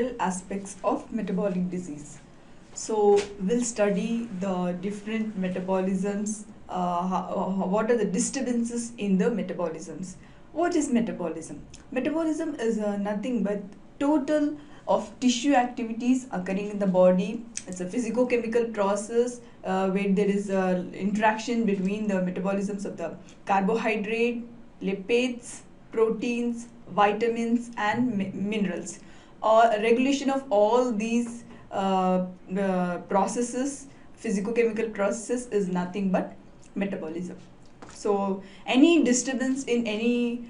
several aspects of metabolic disease. So we'll study the different metabolisms, what are the disturbances in the metabolisms. What is metabolism? Metabolism is nothing but total of tissue activities occurring in the body. It's a physicochemical process where there is interaction between the metabolisms of the carbohydrate, lipids, proteins, vitamins and minerals. Regulation of all these processes, physicochemical processes, is nothing but metabolism. So any disturbance in any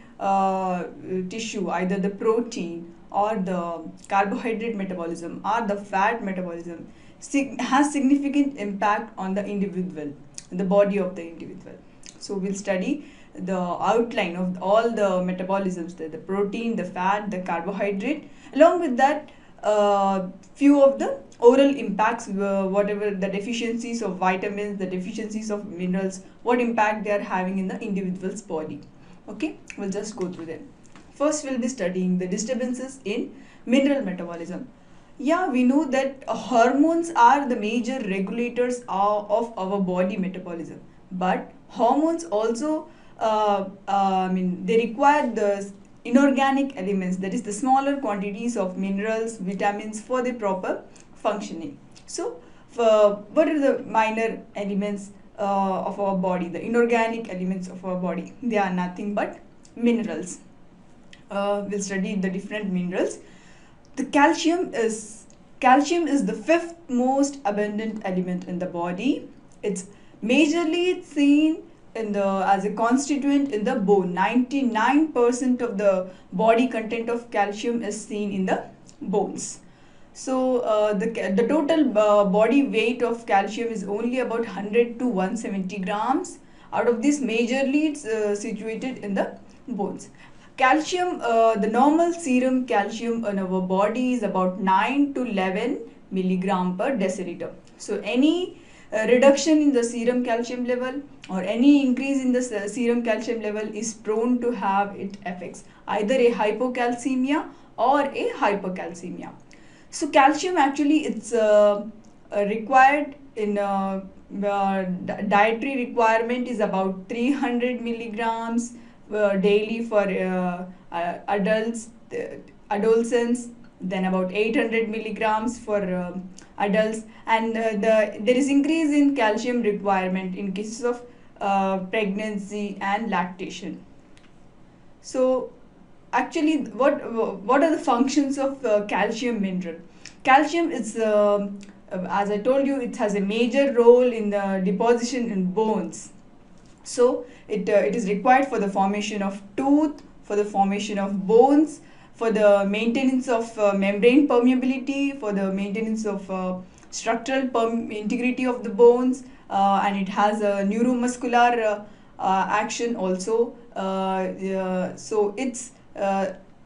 tissue, either the protein or the carbohydrate metabolism or the fat metabolism, has significant impact on the individual, the body of the individual. So we'll study the outline of all the metabolisms, the protein, the fat, the carbohydrate. Along with that, few of the oral impacts, whatever the deficiencies of vitamins, the deficiencies of minerals, what impact they are having in the individual's body. Okay, we'll just go through them. First, we'll be studying the disturbances in mineral metabolism. Yeah, we know that hormones are the major regulators of our body metabolism, but hormones also they require the inorganic elements, that is the smaller quantities of minerals, vitamins for the proper functioning. So what are the minor elements of our body, the inorganic elements of our body? They are nothing but minerals. We'll study the different minerals. The calcium is the fifth most abundant element in the body. It's majorly seen as a constituent in the bone. 99% of the body content of calcium is seen in the bones. So the total body weight of calcium is only about 100 to 170 grams. Out of this, majorly it's situated in the bones. Calcium, the normal serum calcium in our body is about 9 to 11 milligram per deciliter. So any reduction in the serum calcium level or any increase in the serum calcium level is prone to have its effects, either a hypocalcemia or a hypercalcemia. So calcium, actually, it's required in dietary requirement is about 300 milligrams daily for adolescents, then about 800 milligrams for adults, and there is increase in calcium requirement in cases of pregnancy and lactation. So actually, what are the functions of calcium mineral? Calcium is, as I told you, it has a major role in the deposition in bones. So it is required for the formation of tooth, for the formation of bones, for the maintenance of membrane permeability, for the maintenance of structural integrity of the bones, and it has a neuromuscular action also. So it's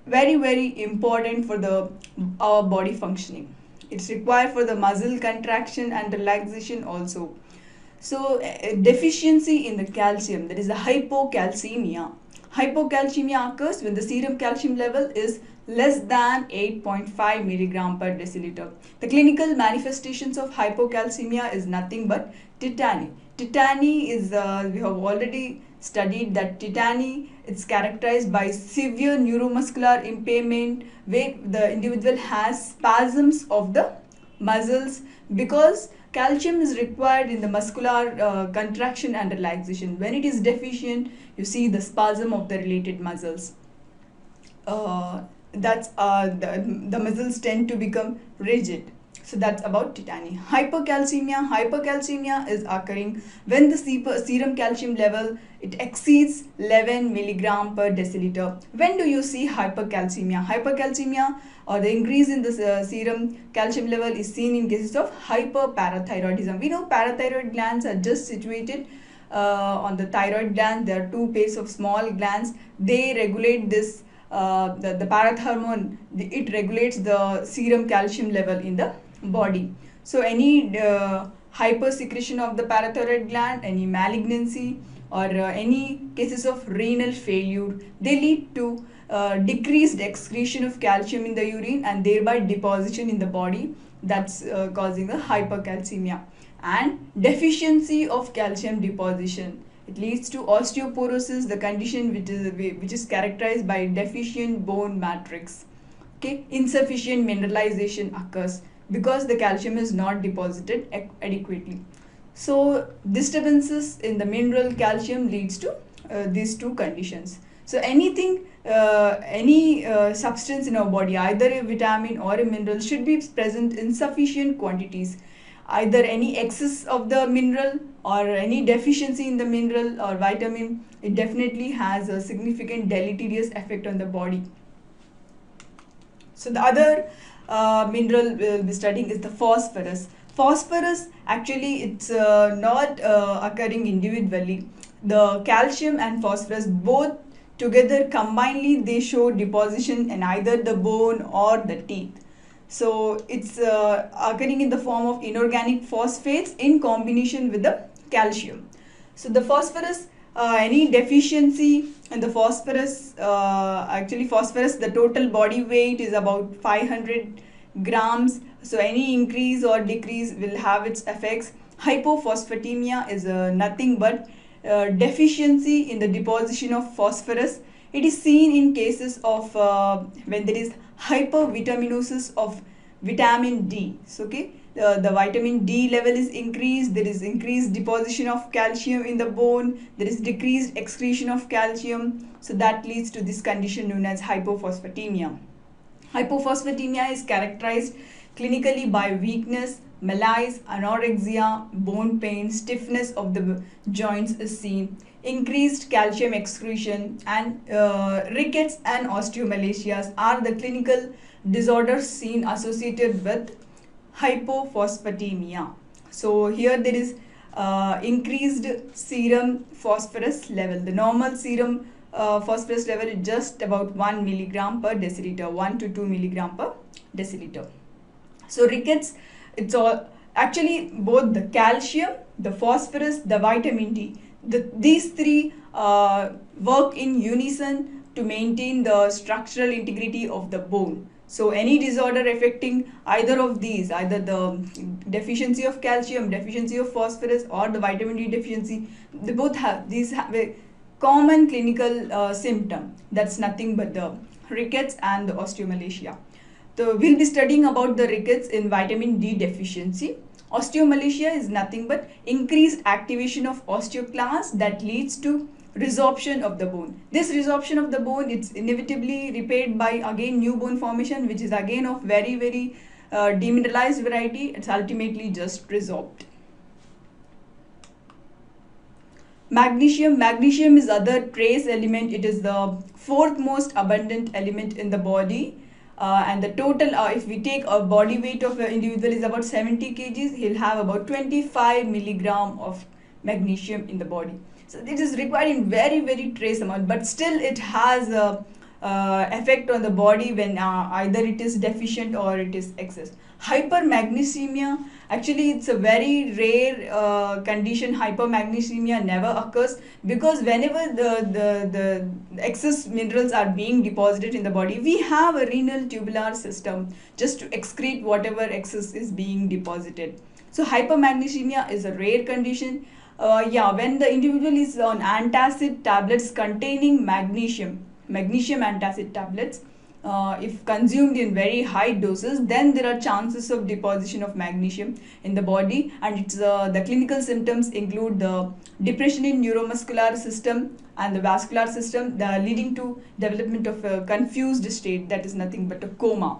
very important for our body functioning. It's required for the muscle contraction and relaxation also. So deficiency in the calcium, that is the hypocalcemia. Hypocalcemia occurs when the serum calcium level is less than 8.5 milligram per deciliter. The clinical manifestations of hypocalcemia is nothing but tetany. Tetany is, we have already studied that tetany, it's characterized by severe neuromuscular impairment where the individual has spasms of the muscles, because calcium is required in the muscular contraction and relaxation. When it is deficient, you see the spasm of the related muscles. The muscles tend to become rigid. So that's about tetany. Hypercalcemia is occurring when the serum calcium level, it exceeds 11 milligram per deciliter. When do you see hypercalcemia? Hypercalcemia, or the increase in the serum calcium level, is seen in cases of hyperparathyroidism. We know parathyroid glands are just situated on the thyroid gland. There are two pairs of small glands. They regulate this, the parathormone. It regulates the serum calcium level in the body. So any hypersecretion of the parathyroid gland, any malignancy, or any cases of renal failure, they lead to decreased excretion of calcium in the urine and thereby deposition in the body, that's causing the hypercalcemia. And deficiency of calcium deposition, it leads to osteoporosis, the condition which is characterized by deficient bone matrix. Okay, insufficient mineralization occurs because the calcium is not deposited adequately. So disturbances in the mineral calcium leads to these two conditions. So anything, any substance in our body, either a vitamin or a mineral, should be present in sufficient quantities. Either any excess of the mineral or any deficiency in the mineral or vitamin, it definitely has a significant deleterious effect on the body. So the other mineral we'll be studying is the phosphorus. Phosphorus, actually it's not occurring individually. The calcium and phosphorus both together combinedly, they show deposition in either the bone or the teeth. So it's occurring in the form of inorganic phosphates in combination with the calcium. So the phosphorus, any deficiency in the phosphorus, actually phosphorus, the total body weight is about 500 grams. So any increase or decrease will have its effects. Hypophosphatemia is nothing but deficiency in the deposition of phosphorus. It is seen in cases of when there is hypervitaminosis of vitamin D. So, okay, the vitamin D level is increased, there is increased deposition of calcium in the bone, there is decreased excretion of calcium. So that leads to this condition known as hypophosphatemia. Hypophosphatemia is characterized clinically by weakness, malaise, anorexia, bone pain, stiffness of the joints is seen, increased calcium excretion, and rickets and osteomalacias are the clinical disorders seen associated with hypophosphatemia. So here there is increased serum phosphorus level. The normal serum phosphorus level is just about 1 milligram per deciliter, 1 to 2 milligram per deciliter. So rickets, it's all actually both the calcium, the phosphorus, the vitamin D. These three work in unison to maintain the structural integrity of the bone. So any disorder affecting either of these, either the deficiency of calcium, deficiency of phosphorus, or the vitamin D deficiency, they both have a common clinical symptom. That's nothing but the rickets and the osteomalacia. So we'll be studying about the rickets in vitamin D deficiency. Osteomalacia is nothing but increased activation of osteoclasts that leads to resorption of the bone. This resorption of the bone, it's inevitably repaired by again new bone formation, which is again of very demineralized variety. It's ultimately just resorbed. Magnesium. Magnesium is other trace element. It is the fourth most abundant element in the body. And the total, if we take a body weight of an individual is about 70 kgs, he'll have about 25 milligram of magnesium in the body. So it is required in very trace amount, but still it has a effect on the body when either it is deficient or it is excess. Hypermagnesemia, actually it's a very rare condition. Hypermagnesemia never occurs because whenever the excess minerals are being deposited in the body, we have a renal tubular system just to excrete whatever excess is being deposited. So hypermagnesemia is a rare condition. When the individual is on antacid tablets containing magnesium antacid tablets, if consumed in very high doses, then there are chances of deposition of magnesium in the body, and it's the clinical symptoms include the depression in neuromuscular system and the vascular system, leading to development of a confused state, that is nothing but a coma.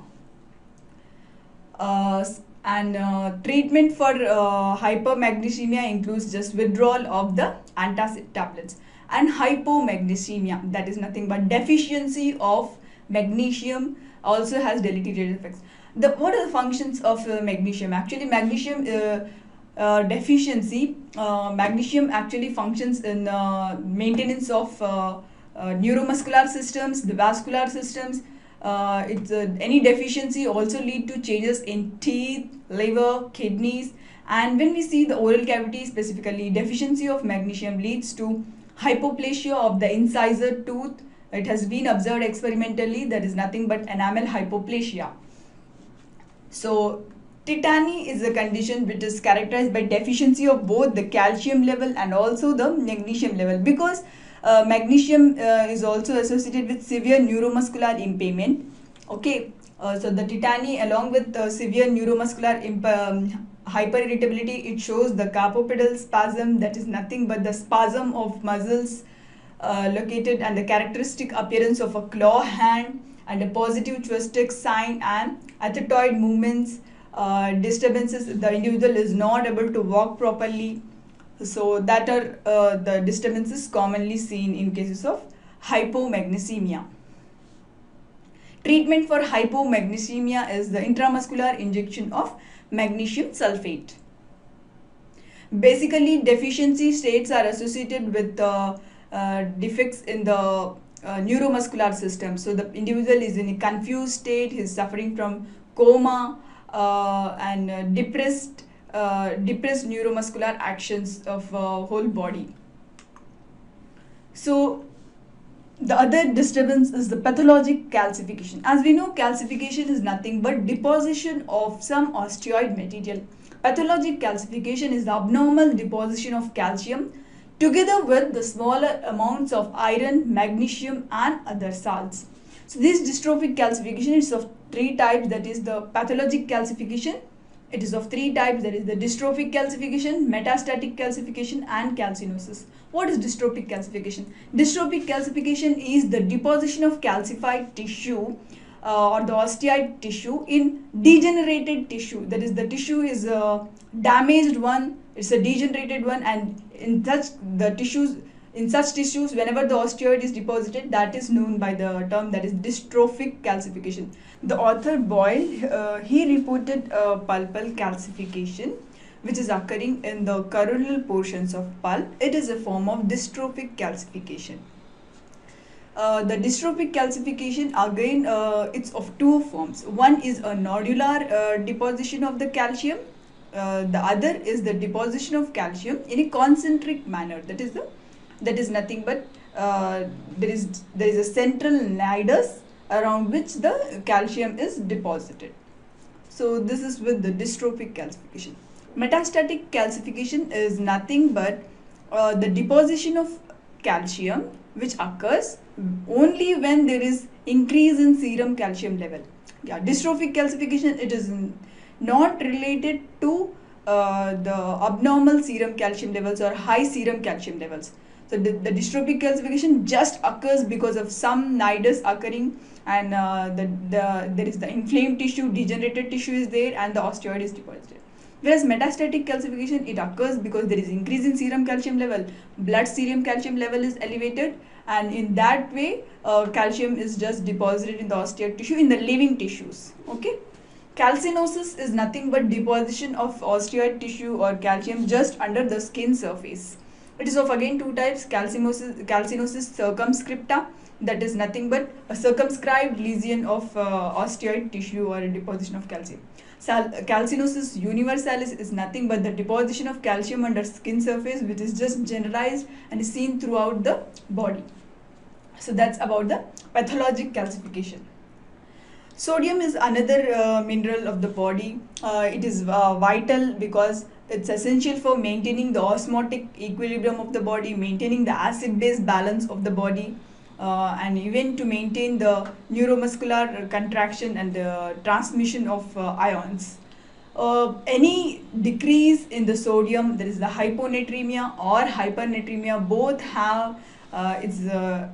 Treatment for hypermagnesemia includes just withdrawal of the antacid tablets. And hypomagnesemia, that is nothing but deficiency of magnesium, also has deleterious effects. What are the functions of magnesium? Actually, magnesium deficiency, magnesium actually functions in maintenance of neuromuscular systems, the vascular systems. Any deficiency also lead to changes in teeth, liver, kidneys, and when we see the oral cavity specifically, deficiency of magnesium leads to hypoplasia of the incisor tooth, It has been observed experimentally. That is nothing but enamel hypoplasia. So tetany is a condition which is characterized by deficiency of both the calcium level and also the magnesium level, because magnesium is also associated with severe neuromuscular impairment. Okay, so the tetany along with severe neuromuscular hyperirritability, it shows the carpopedal spasm, that is nothing but the spasm of muscles located, and the characteristic appearance of a claw hand, and a positive twist sign, and athetoid movements, disturbances. The individual is not able to walk properly. So that are the disturbances commonly seen in cases of hypomagnesemia. Treatment for hypomagnesemia is the intramuscular injection of magnesium sulfate. Basically, deficiency states are associated with defects in the neuromuscular system. So the individual is in a confused state, he is suffering from coma and depressed neuromuscular actions of whole body. So the other disturbance is the pathologic calcification. As we know, calcification is nothing but deposition of some osteoid material. Pathologic calcification is the abnormal deposition of calcium together with the smaller amounts of iron, magnesium and other salts. So this dystrophic calcification is of three types, that is the pathologic calcification. It is of three types, that is the dystrophic calcification, metastatic calcification and calcinosis. What is dystrophic calcification? Dystrophic calcification is the deposition of calcified tissue or the osteoid tissue in degenerated tissue. That is, the tissue is a damaged one, it's a degenerated one, and in such tissues, whenever the osteoid is deposited, that is known by the term that is dystrophic calcification. The author Boyle, he reported a pulpal calcification which is occurring in the coronal portions of pulp. It is a form of dystrophic calcification. The dystrophic calcification, again, it's of two forms. One is a nodular deposition of the calcium. The other is the deposition of calcium in a concentric manner. That is nothing but there is a central nidus around which the calcium is deposited. So this is with the dystrophic calcification. Metastatic calcification is nothing but the deposition of calcium which occurs only when there is increase in serum calcium level. Yeah, dystrophic calcification, it is not related to the abnormal serum calcium levels or high serum calcium levels. So the dystrophic calcification just occurs because of some nidus occurring, and there is the inflamed tissue, degenerated tissue is there, and the osteoid is deposited. Whereas metastatic calcification, it occurs because there is increase in serum calcium level, blood serum calcium level is elevated, and in that way calcium is just deposited in the osteoid tissue, in the living tissues. Okay. Calcinosis is nothing but deposition of osteoid tissue or calcium just under the skin surface. It is of again two types, calcinosis circumscripta, that is nothing but a circumscribed lesion of osteoid tissue or a deposition of calcium. Calcinosis universalis is nothing but the deposition of calcium under skin surface, which is just generalized and is seen throughout the body. So that's about the pathologic calcification. Sodium is another mineral of the body. It is vital because it's essential for maintaining the osmotic equilibrium of the body, maintaining the acid-base balance of the body, and even to maintain the neuromuscular contraction and the transmission of ions. Any decrease in the sodium, there is the hyponatremia or hypernatremia, both have its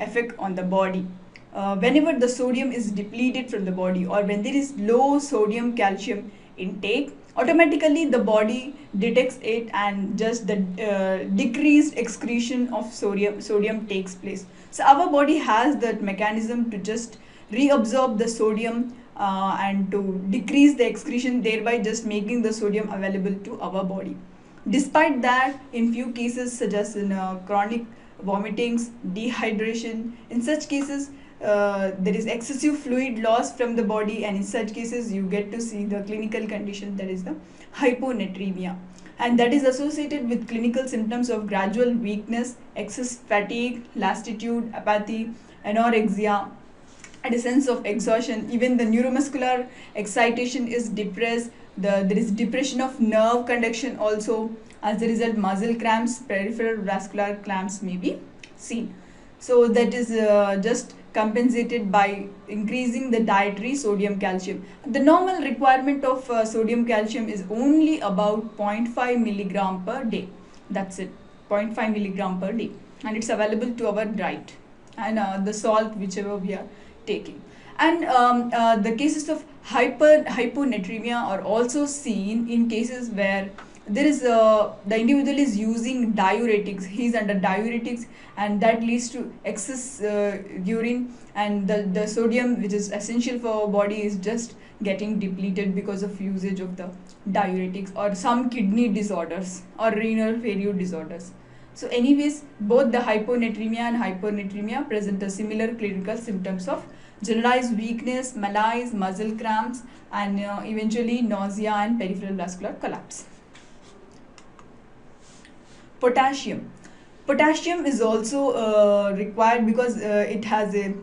effect on the body. Whenever the sodium is depleted from the body, or when there is low sodium calcium intake, automatically the body detects it, and just the decreased excretion of sodium takes place. So our body has that mechanism to just reabsorb the sodium and to decrease the excretion, thereby just making the sodium available to our body. Despite that, in few cases such as in chronic vomitings, dehydration, in such cases there is excessive fluid loss from the body, and in such cases you get to see the clinical condition, that is the hyponatremia, and that is associated with clinical symptoms of gradual weakness, excess fatigue, lassitude, apathy, anorexia, and a sense of exhaustion. Even the neuromuscular excitation is depressed. There is depression of nerve conduction also. As a result, muscle cramps, peripheral vascular clamps may be seen. So that is just compensated by increasing the dietary sodium calcium. The normal requirement of sodium calcium is only about 0.5 milligram per day. That's it, 0.5 milligram per day, and it's available to our diet, and the salt whichever we are taking. And the cases of hyponatremia are also seen in cases where there is the individual is using diuretics. He is under diuretics, and that leads to excess urine, and the sodium which is essential for our body is just getting depleted because of usage of the diuretics, or some kidney disorders or renal failure disorders. So anyways, both the hyponatremia and hypernatremia present a similar clinical symptoms of generalized weakness, malaise, muscle cramps, and eventually nausea and peripheral vascular collapse. Potassium. Potassium is also required because it has a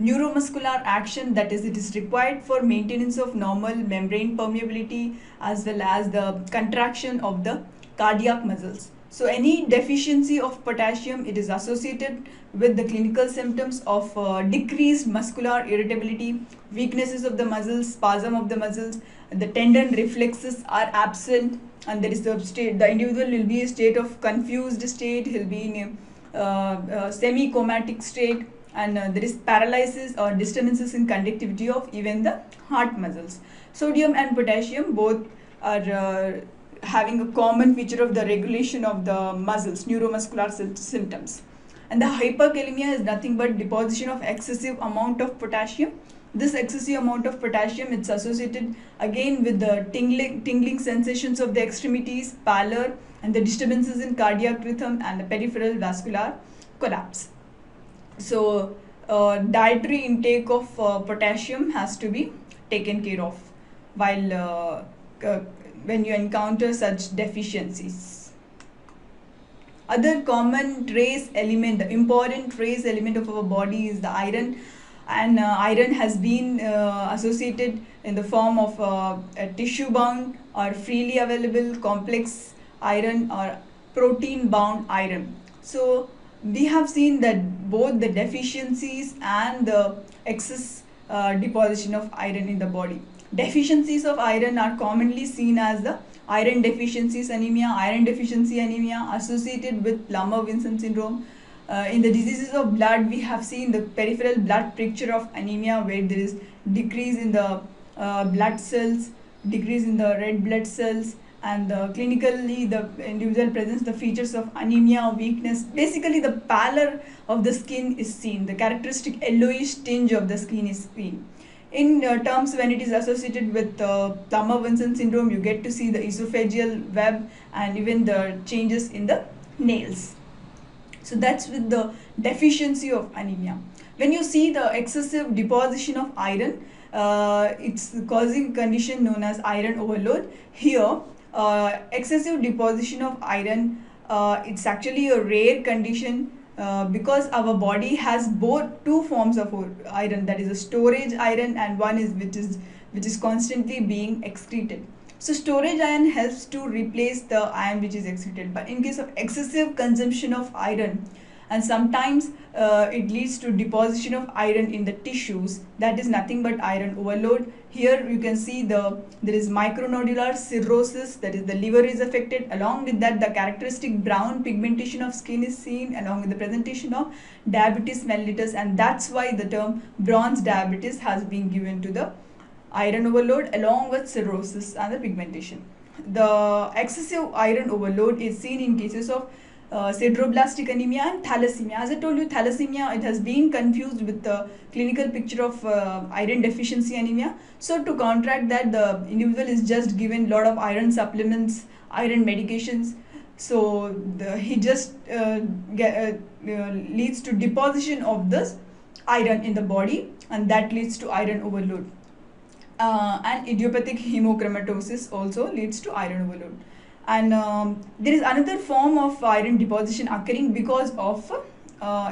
neuromuscular action, that is, it is required for maintenance of normal membrane permeability as well as the contraction of the cardiac muscles. So any deficiency of potassium, it is associated with the clinical symptoms of decreased muscular irritability, weaknesses of the muscles, spasm of the muscles, the tendon reflexes are absent, and there is the state, the individual will be a state of confused state, he'll be in a semi-comatic state, and there is paralysis or disturbances in conductivity of even the heart muscles. Sodium and potassium both are having a common feature of the regulation of the muscles, neuromuscular symptoms. And the hyperkalemia is nothing but deposition of excessive amount of potassium. This excessive amount of potassium, it's associated again with the tingling sensations of the extremities, pallor, and the disturbances in cardiac rhythm and the peripheral vascular collapse. So dietary intake of potassium has to be taken care of while when you encounter such deficiencies. Other common trace element, the important trace element of our body is the iron, and iron has been associated in the form of a tissue bound or freely available complex iron or protein bound iron. So we have seen that both the deficiencies and the excess deposition of iron in the body. Deficiencies of iron are commonly seen as the iron deficiency anemia associated with Plummer-Vinson syndrome. In the diseases of blood, we have seen the peripheral blood picture of anemia, where there is decrease in the blood cells, decrease in the red blood cells, and clinically the individual presents the features of anemia, weakness. Basically, the pallor of the skin is seen, the characteristic yellowish tinge of the skin is seen. In terms when it is associated with Plummer-Vinson syndrome, you get to see the esophageal web and even the changes in the nails. So that's with the deficiency of anemia. When you see the excessive deposition of iron, it's causing a condition known as iron overload. Here, excessive deposition of iron, it's actually a rare condition because our body has both two forms of iron, that is a storage iron and one is which is constantly being excreted. So storage iron helps to replace the iron which is excreted, but in case of excessive consumption of iron, and sometimes it leads to deposition of iron in the tissues, that is nothing but iron overload. Here you can see there is micronodular cirrhosis, that is the liver is affected. Along with that, the characteristic brown pigmentation of skin is seen, along with the presentation of diabetes mellitus, and that's why the term bronze diabetes has been given to the iron overload along with cirrhosis and the pigmentation. The excessive iron overload is seen in cases of sideroblastic anemia and thalassemia. As I told you, thalassemia, it has been confused with the clinical picture of iron deficiency anemia. So to counteract that, the individual is just given lot of iron supplements, iron medications. So he just leads to deposition of this iron in the body, and that leads to iron overload. And idiopathic hemochromatosis also leads to iron overload. And there is another form of iron deposition occurring because of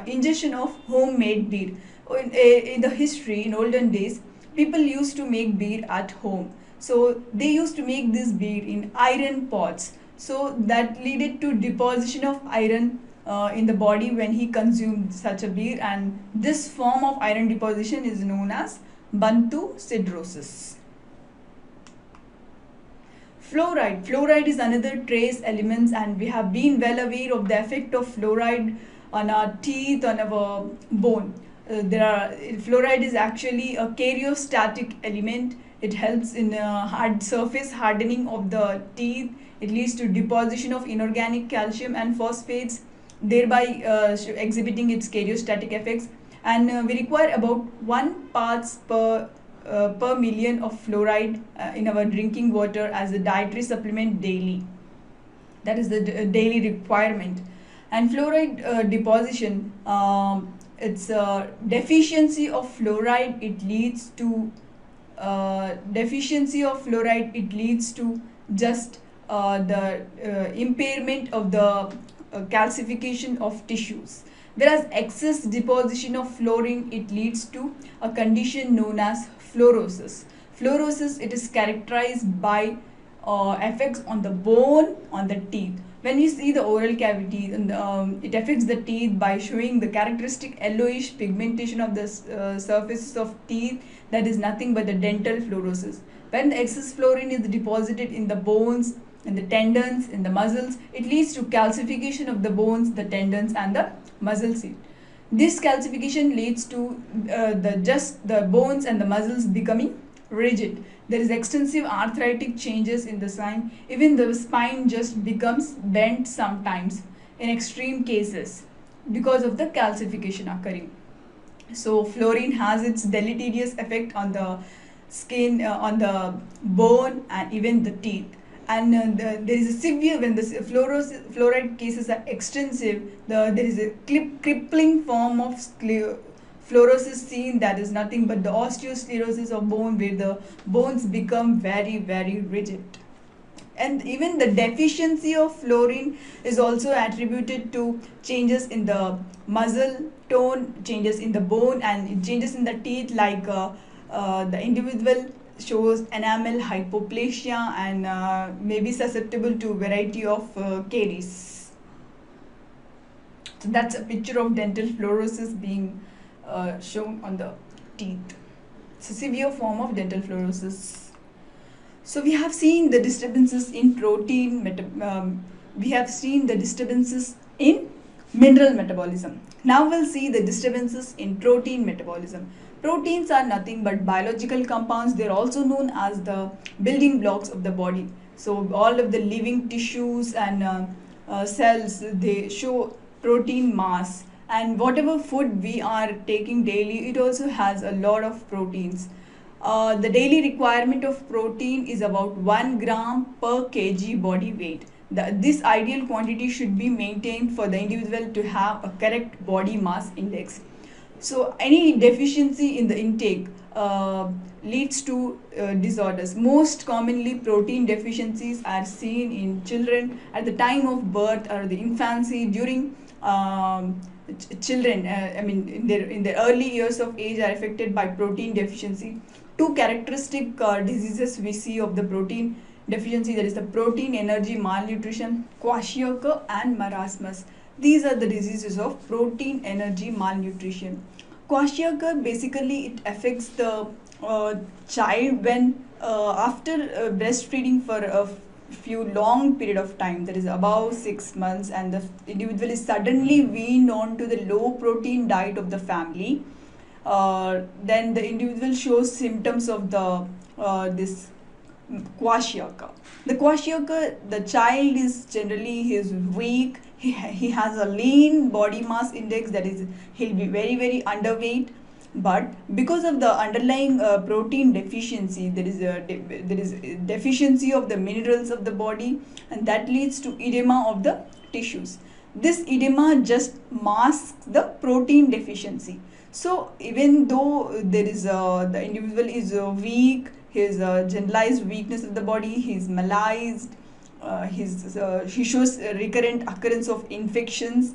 ingestion of homemade beer. In the history, in olden days, people used to make beer at home. So they used to make this beer in iron pots. So that led to deposition of iron in the body when he consumed such a beer, and this form of iron deposition is known as Bantu cirrhosis. Fluoride is another trace element, and we have been well aware of the effect of fluoride on our teeth, on our bone. Fluoride is actually a karyostatic element. It helps in hard surface hardening of the teeth. It leads to deposition of inorganic calcium and phosphates, thereby exhibiting its karyostatic effects. And we require about 1 parts per million of fluoride in our drinking water as a dietary supplement daily. That is the daily requirement. And fluoride deposition, it's a deficiency of fluoride. It leads to just the impairment of the calcification of tissues. Whereas excess deposition of fluorine, it leads to a condition known as fluorosis. Fluorosis, it is characterized by effects on the bone, on the teeth. When you see the oral cavity, it affects the teeth by showing the characteristic yellowish pigmentation of the surfaces of teeth. That is nothing but the dental fluorosis. When the excess fluorine is deposited in the bones, in the tendons, in the muscles, it leads to calcification of the bones, the tendons, and the muscles. This calcification leads to the bones and the muscles becoming rigid. There is extensive arthritic changes in the spine. Even the spine just becomes bent sometimes in extreme cases because of the calcification occurring. So fluorine has its deleterious effect on the skin, on the bone, and even the teeth. And there is a severe, when the fluoride cases are extensive, there is a crippling form of fluorosis seen, that is nothing but the osteosclerosis of bone, where the bones become very, very rigid. And even the deficiency of fluorine is also attributed to changes in the muscle tone, changes in the bone, and changes in the teeth, like the individual shows enamel hypoplasia and may be susceptible to variety of caries. So that's a picture of dental fluorosis being shown on the teeth. It's a severe form of dental fluorosis. So we have seen the disturbances in protein, we have seen the disturbances in mineral metabolism. Now we'll see the disturbances in protein metabolism. Proteins are nothing but biological compounds. They are also known as the building blocks of the body. So all of the living tissues and cells, they show protein mass. And whatever food we are taking daily, it also has a lot of proteins. The daily requirement of protein is about 1 gram per kg body weight. This ideal quantity should be maintained for the individual to have a correct body mass index. So any deficiency in the intake leads to disorders. Most commonly, protein deficiencies are seen in children at the time of birth or the infancy. During children, in their early years of age, are affected by protein deficiency. Two characteristic diseases we see of the protein deficiency, that is the protein energy malnutrition, kwashiorkor and marasmus. These are the diseases of protein energy malnutrition. Kwashiorkor, basically it affects the child when after breastfeeding for a few long period of time, that is above 6 months, and the individual is suddenly weaned on to the low protein diet of the family. Then the individual shows symptoms of the this kwashiorkor. The kwashiorkor, the child is generally weak. He has a lean body mass index, that is, he'll be very, very underweight. But because of the underlying protein deficiency, there is a deficiency of the minerals of the body, and that leads to edema of the tissues. This edema just masks the protein deficiency. So even though there is the individual is weak, his generalized weakness of the body, he is malaised, he shows recurrent occurrence of infections,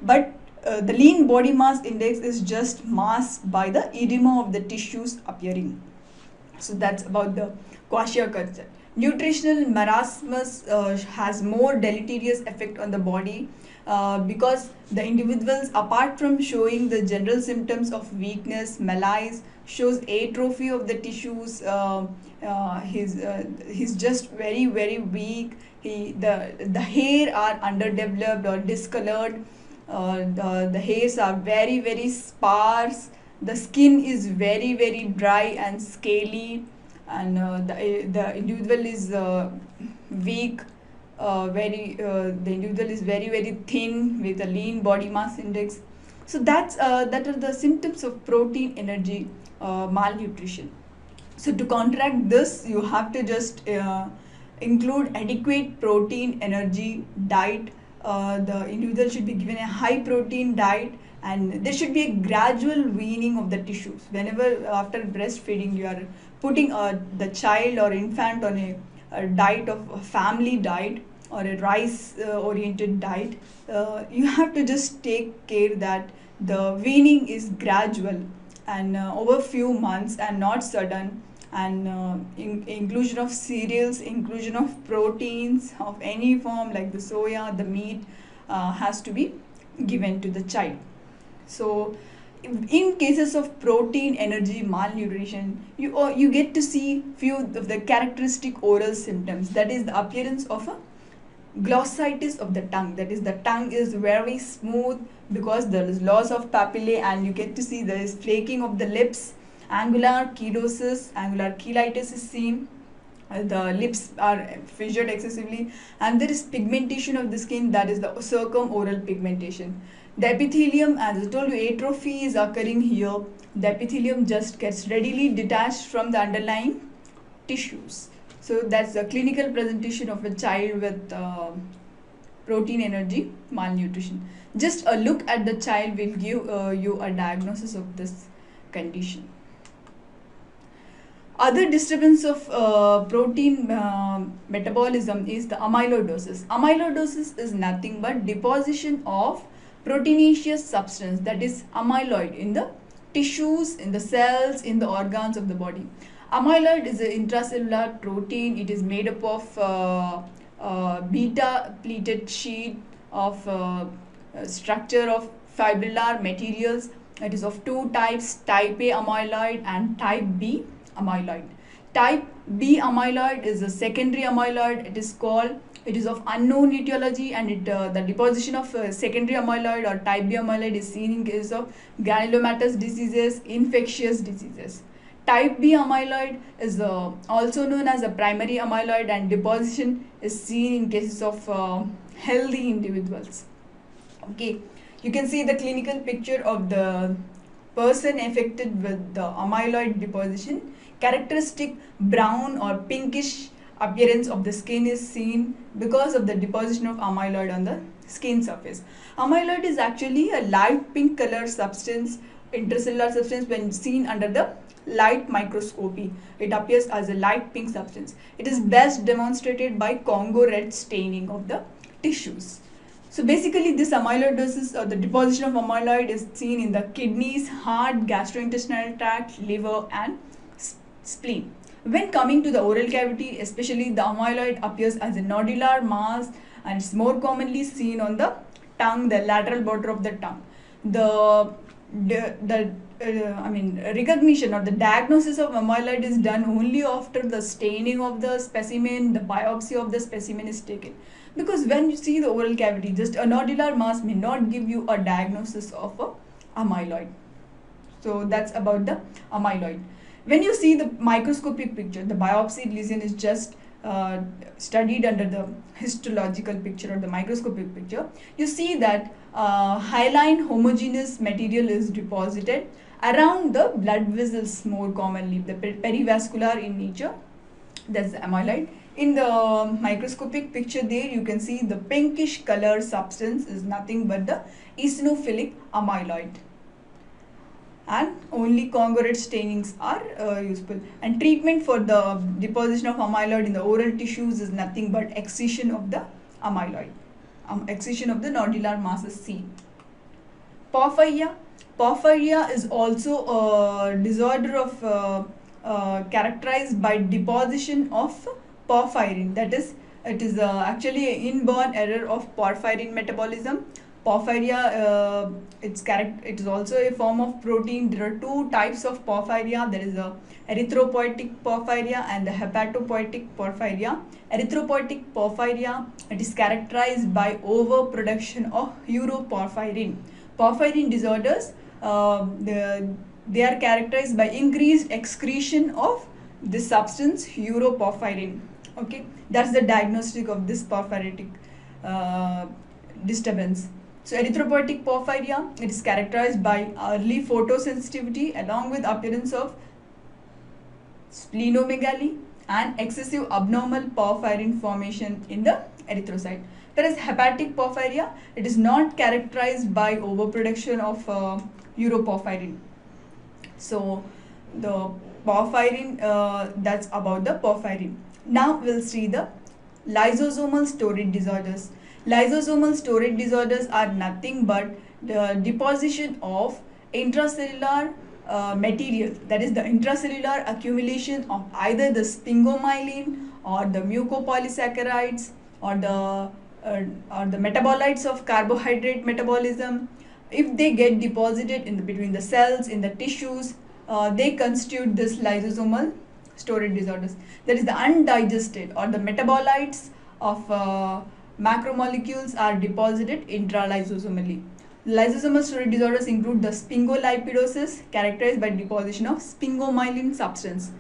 but the lean body mass index is just masked by the edema of the tissues appearing. So that's about the quassia culture. Nutritional marasmus has more deleterious effect on the body because the individuals, apart from showing the general symptoms of weakness, malaise, shows atrophy of the tissues. He's just very weak. The hair are underdeveloped or discolored. The hairs are very sparse. The skin is very dry and scaly, and the individual is weak. The individual is very thin with a lean body mass index. So that are the symptoms of protein energy malnutrition. So to counteract this, you have to just include adequate protein energy diet. The individual should be given a high protein diet, and there should be a gradual weaning of the tissues. Whenever after breastfeeding you are putting the child or infant on a diet of a family diet or a rice oriented diet, you have to just take care that the weaning is gradual and over few months and not sudden, and inclusion of cereals, inclusion of proteins of any form like the soya, the meat has to be given to the child. So in cases of protein energy malnutrition, you get to see few of the characteristic oral symptoms. That is the appearance of a glossitis of the tongue. That is, the tongue is very smooth because there is loss of papillae, and you get to see there is flaking of the lips. Angular chelosis, angular cheilitis is seen. The lips are fissured excessively, and there is pigmentation of the skin, that is the circumoral pigmentation. The epithelium, as I told you, atrophy is occurring here. The epithelium just gets readily detached from the underlying tissues. So that's the clinical presentation of a child with protein energy malnutrition. Just a look at the child will give you a diagnosis of this condition. Other disturbance of protein metabolism is the amyloidosis. Amyloidosis is nothing but deposition of proteinaceous substance, that is amyloid, in the tissues, in the cells, in the organs of the body. Amyloid is an intracellular protein. It is made up of beta pleated sheet of structure of fibrillar materials. It is of two types, type A amyloid and type B amyloid. Type B amyloid is a secondary amyloid. It is called, it is of unknown etiology, and the deposition of secondary amyloid or type B amyloid is seen in case of granulomatous diseases, infectious diseases. Type B amyloid is also known as a primary amyloid, and deposition is seen in cases of healthy individuals. Okay, you can see the clinical picture of the person affected with the amyloid deposition. Characteristic brown or pinkish appearance of the skin is seen because of the deposition of amyloid on the skin surface. Amyloid is actually a light pink color substance, intracellular substance. When seen under the light microscopy, it appears as a light pink substance. It is best demonstrated by Congo red staining of the tissues. So basically, this amyloidosis or the deposition of amyloid is seen in the kidneys, heart, gastrointestinal tract, liver and spleen. When coming to the oral cavity, especially, the amyloid appears as a nodular mass, and it's more commonly seen on the tongue, the lateral border of the tongue. Recognition or the diagnosis of amyloid is done only after the staining of the specimen, the biopsy of the specimen is taken. Because when you see the oral cavity, just a nodular mass may not give you a diagnosis of a amyloid. So that's about the amyloid. When you see the microscopic picture, the biopsy lesion is just studied under the histological picture or the microscopic picture. You see that hyaline homogeneous material is deposited around the blood vessels, more commonly the perivascular in nature. That's the amyloid. In the microscopic picture there, you can see the pinkish color substance is nothing but the eosinophilic amyloid. And only Congo red stainings are useful. And treatment for the deposition of amyloid in the oral tissues is nothing but excision of the amyloid. Excision of the nodular mass is seen. Porphyria. Porphyria is also a disorder of characterized by deposition of porphyrin. That is, it is actually an inborn error of porphyrin metabolism. Porphyria, it is also a form of protein. There are two types of porphyria. There is a erythropoietic porphyria and the hepatopoietic porphyria. Erythropoietic porphyria, it is characterized by overproduction of uroporphyrin. Porphyrin disorders, they are characterized by increased excretion of this substance uroporphyrin. Okay, that's the diagnostic of this porphyritic disturbance. So erythropoietic porphyria, it is characterized by early photosensitivity along with appearance of splenomegaly and excessive abnormal porphyrin formation in the erythrocyte. Whereas hepatic porphyria, it is not characterized by overproduction of uroporphyrin. So the porphyrin, that's about the porphyrin. Now we'll see the lysosomal storage disorders. Lysosomal storage disorders are nothing but the deposition of intracellular material, that is the intracellular accumulation of either the sphingomyelin or the mucopolysaccharides or the metabolites of carbohydrate metabolism. If they get deposited in between the cells, in the tissues, they constitute this lysosomal storage disorders. That is the undigested or the metabolites of macromolecules are deposited intralysosomally. Lysosomal storage disorders include the sphingolipidosis, characterized by deposition of sphingomyelin substance,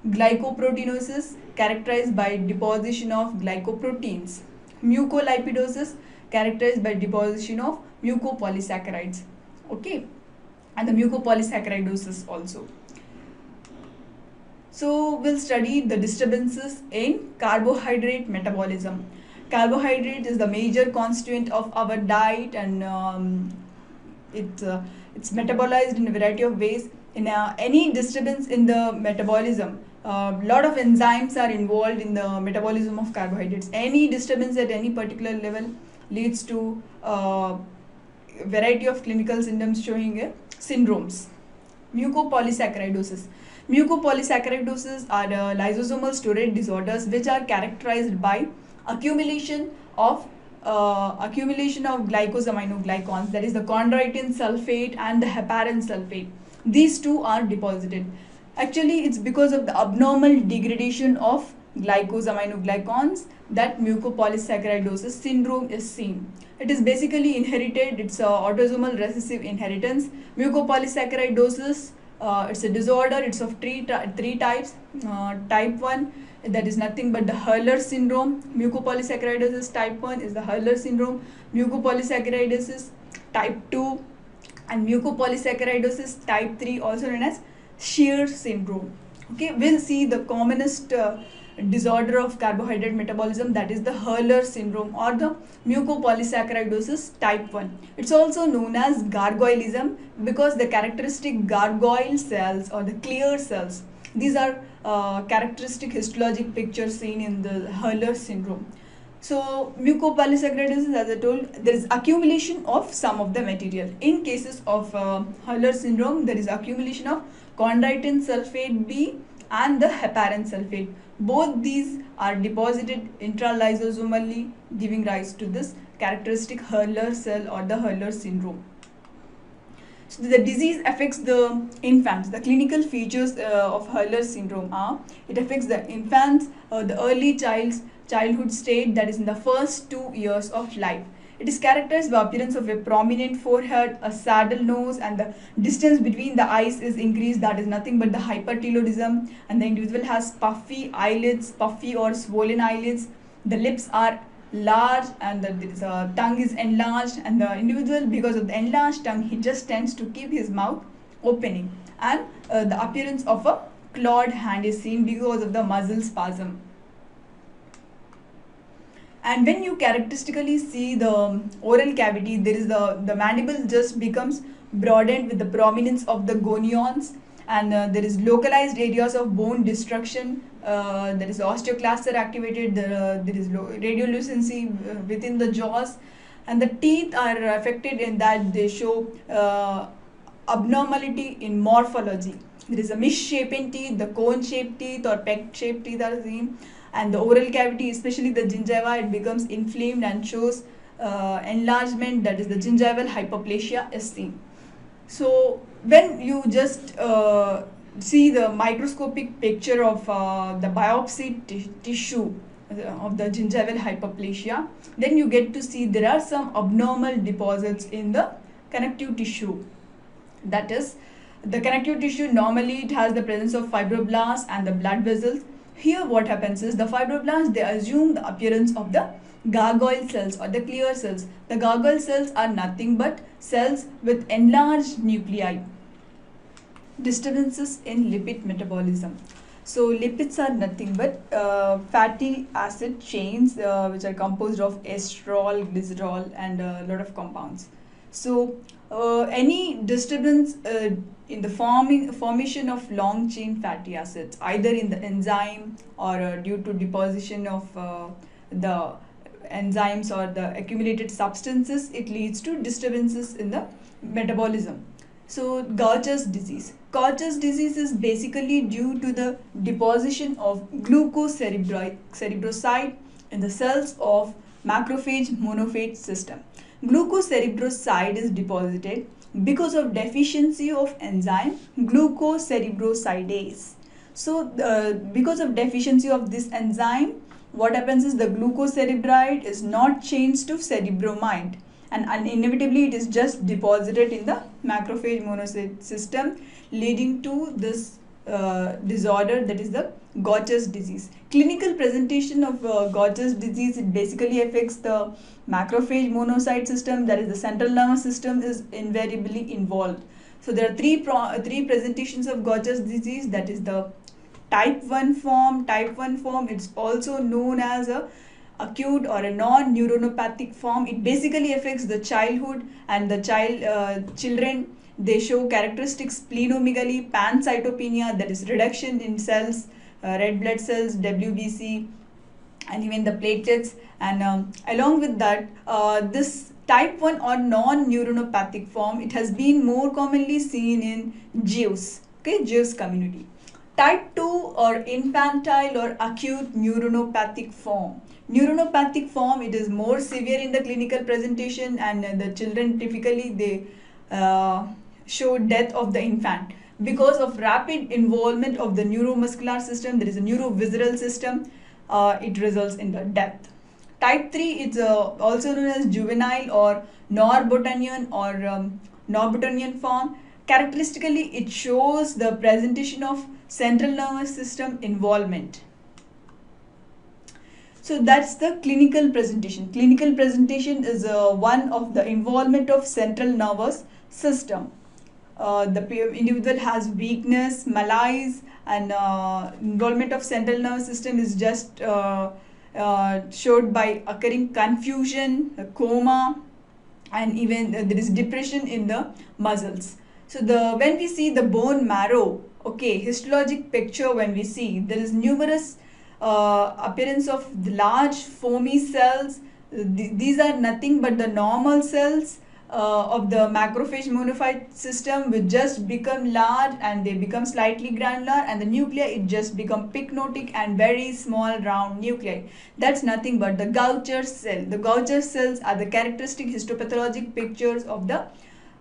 glycoproteinosis, characterized by deposition of glycoproteins, mucolipidosis, characterized by deposition of mucopolysaccharides, okay, and the mucopolysaccharidosis also. So we'll study the disturbances in carbohydrate metabolism. Carbohydrate is the major constituent of our diet, and it's metabolized in a variety of ways. In any disturbance in the metabolism, lot of enzymes are involved in the metabolism of carbohydrates. Any disturbance at any particular level leads to variety of clinical symptoms showing syndromes. Mucopolysaccharidosis. Mucopolysaccharidosis are lysosomal storage disorders which are characterized by accumulation of glycosaminoglycans, that is the chondroitin sulfate and the heparin sulfate. These two are deposited. Actually, it's because of the abnormal degradation of glycosaminoglycans that mucopolysaccharidosis syndrome is seen. It is basically inherited. It's autosomal recessive inheritance. Mucopolysaccharidosis, it's a disorder. It's of three types. Type 1, that is nothing but the Hurler syndrome. Mucopolysaccharidosis type 1 is the Hurler syndrome. Mucopolysaccharidosis type 2 and mucopolysaccharidosis type 3, also known as Shear syndrome. Okay, we'll see the commonest disorder of carbohydrate metabolism, that is the Hurler syndrome or the mucopolysaccharidosis type 1. It's also known as gargoylism because the characteristic gargoyle cells or the clear cells, these are characteristic histologic pictures seen in the Hurler syndrome. So mucopolysaccharidosis, as I told, there is accumulation of some of the material. In cases of Hurler syndrome, there is accumulation of chondroitin sulfate B and the heparin sulfate. Both these are deposited intralysosomally, giving rise to this characteristic Hurler cell or the Hurler syndrome. So the disease affects the infants. The clinical features of Hurler syndrome are, it affects the infants, the early childhood state, that is in the first 2 years of life. It is characterized by appearance of a prominent forehead, a saddle nose, and the distance between the eyes is increased, that is nothing but the hypertelorism, and the individual has puffy eyelids, puffy or swollen eyelids. The lips are large and the tongue is enlarged, and the individual, because of the enlarged tongue, he just tends to keep his mouth opening, and the appearance of a clawed hand is seen because of the muscle spasm. And when you characteristically see the oral cavity, there is the mandible just becomes broadened with the prominence of the gonions, and there is localized areas of bone destruction. There is osteoclasts are activated. There is radiolucency within the jaws, and the teeth are affected in that they show abnormality in morphology. There is a misshapen teeth, the cone-shaped teeth or peg-shaped teeth are seen, and the oral cavity, especially the gingiva, it becomes inflamed and shows enlargement, that is the gingival hyperplasia is seen. So when you just see the microscopic picture of the biopsy tissue of the gingival hyperplasia, then you get to see there are some abnormal deposits in the connective tissue. That is, the connective tissue, normally it has the presence of fibroblasts and the blood vessels. Here what happens is the fibroblasts, they assume the appearance of the gargoyle cells or the clear cells. The gargoyle cells are nothing but cells with enlarged nuclei. Disturbances in lipid metabolism. So lipids are nothing but fatty acid chains which are composed of esterol, glycerol and a lot of compounds. So any disturbance in the formation of long chain fatty acids, either in the enzyme or due to deposition of the enzymes or the accumulated substances, it leads to disturbances in the metabolism. So Gaucher's disease. Gaucher's disease is basically due to the deposition of glucocerebroside in the cells of macrophage monophage system. Glucocerebroside is deposited because of deficiency of enzyme glucocerebrosidase. So because of deficiency of this enzyme, what happens is the glucocerebride is not changed to cerebromide, and inevitably it is just deposited in the macrophage monocyte system, leading to this disorder, that is the Gaucher's disease. Clinical presentation of Gaucher's disease, it basically affects the macrophage monocyte system, that is the central nervous system is invariably involved. So there are three presentations of Gaucher's disease, that is the type 1 form. Type 1 form, it's also known as a acute or a non-neuronopathic form. It basically affects the childhood, and the children, they show characteristics splenomegaly, pancytopenia, that is reduction in cells, red blood cells, WBC, and even the platelets. And along with that, this type 1 or non-neuronopathic form, it has been more commonly seen in Jews, okay, Jews community. Type 2 or infantile or acute neuronopathic form. Neuronopathic form, it is more severe in the clinical presentation, and the children typically they show death of the infant because of rapid involvement of the neuromuscular system. There is a neurovisceral system. It results in the death. Type 3 is also known as juvenile or Norbottonian or Norbottonian form. Characteristically, it shows the presentation of central nervous system involvement. So that's the clinical presentation. Clinical presentation is one of the involvement of central nervous system. The individual has weakness, malaise, and involvement of central nervous system is just showed by occurring confusion, coma, and even there is depression in the muscles. So when we see the bone marrow, okay, histologic picture, when we see there is numerous appearance of the large foamy cells. These are nothing but the normal cells of the macrophage monophage system, which just become large and they become slightly granular, and the nuclei, it just become pycnotic and very small round nuclei. That's nothing but the Gaucher cell. The Gaucher cells are the characteristic histopathologic pictures of the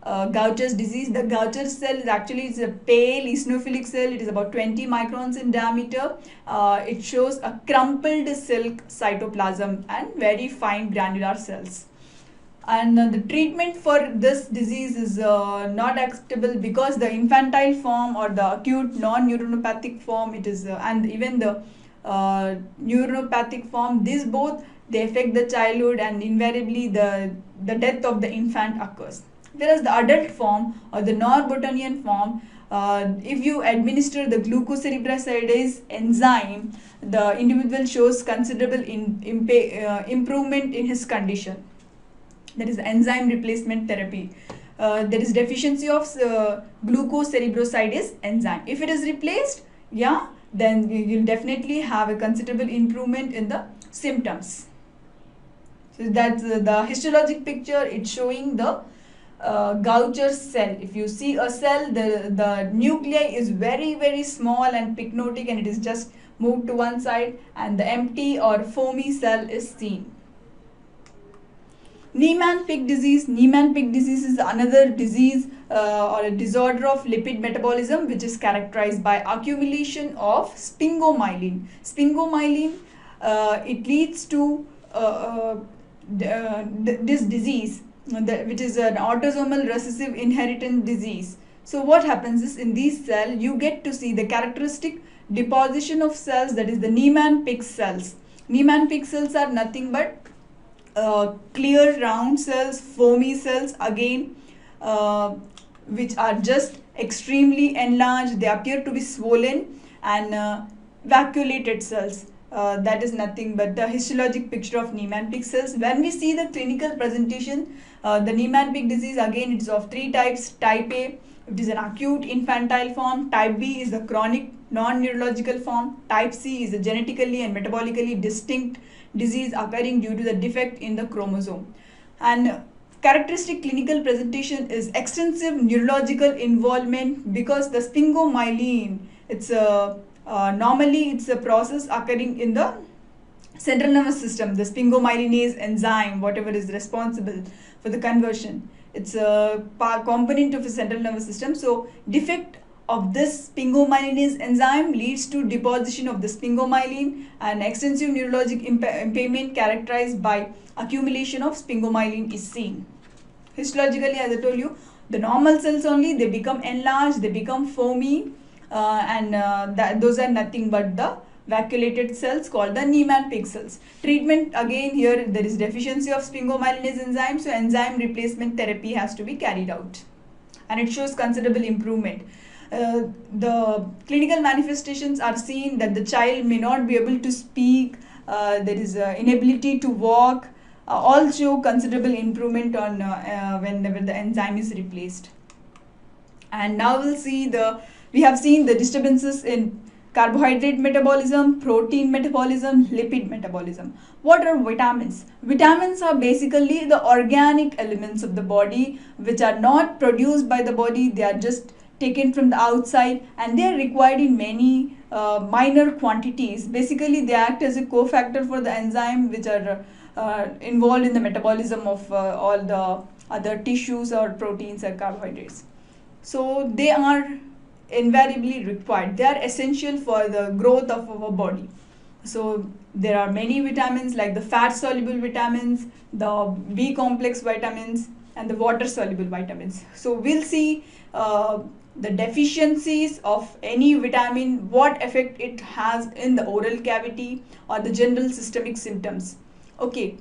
Gaucher's disease. The Gaucher cell is actually a pale eosinophilic cell. It is about 20 microns in diameter. It shows a crumpled silk cytoplasm and very fine granular cells. And the treatment for this disease is not acceptable because the infantile form or the acute non-neuronopathic form, it is and even the neuronopathic form, these both, they affect the childhood, and invariably the death of the infant occurs. Whereas the adult form or the Norbottonian form, if you administer the glucocerebrosidase enzyme, the individual shows considerable improvement in his condition. That is enzyme replacement therapy. There is deficiency of glucocerebrosidase enzyme. If it is replaced, yeah, then you'll definitely have a considerable improvement in the symptoms. So that's the histologic picture. It's showing the Gaucher cell. If you see a cell, the nuclei is very small and pycnotic, and it is just moved to one side, and the empty or foamy cell is seen. Niemann-Pick disease. Niemann-Pick disease is another disease or a disorder of lipid metabolism, which is characterized by accumulation of sphingomyelin. Sphingomyelin, it leads to this disease, which is an autosomal recessive inheritance disease. So what happens is, in these cells you get to see the characteristic deposition of cells, that is the Niemann-Pick cells. Niemann-Pick cells are nothing but clear round cells, foamy cells again, which are just extremely enlarged. They appear to be swollen, and vacuolated cells. That is nothing but the histologic picture of Niemann-Pick cells. When we see the clinical presentation, the Niemann-Pick disease, again it is of three types. Type A, it is an acute infantile form. Type B is the chronic non-neurological form. Type C is a genetically and metabolically distinct disease occurring due to the defect in the chromosome. And characteristic clinical presentation is extensive neurological involvement, because the sphingomyelin, it's a normally it's a process occurring in the central nervous system. The sphingomyelinase enzyme, whatever is responsible for the conversion, it's a component of the central nervous system. So defect of this sphingomyelinase enzyme leads to deposition of the sphingomyelin, and extensive neurologic impairment characterized by accumulation of sphingomyelin is seen. Histologically, as I told you, the normal cells only, they become enlarged, they become foamy, and those are nothing but the vacuolated cells called the Niemann-Pick cells. Treatment, again here there is deficiency of sphingomyelinase enzyme, so enzyme replacement therapy has to be carried out, and it shows considerable improvement. The clinical manifestations are seen that the child may not be able to speak, there is inability to walk, all show considerable improvement on whenever the enzyme is replaced. And now we'll see we have seen the disturbances in carbohydrate metabolism, protein metabolism, lipid metabolism. What are vitamins? Vitamins are basically the organic elements of the body which are not produced by the body, they are just taken from the outside, and they are required in many minor quantities. Basically they act as a cofactor for the enzyme which are involved in the metabolism of all the other tissues or proteins or carbohydrates. So they are invariably required, they are essential for the growth of our body. So there are many vitamins like the fat soluble vitamins, the B complex vitamins, and the water soluble vitamins. So we'll see the deficiencies of any vitamin, what effect it has in the oral cavity or the general systemic symptoms. Okay,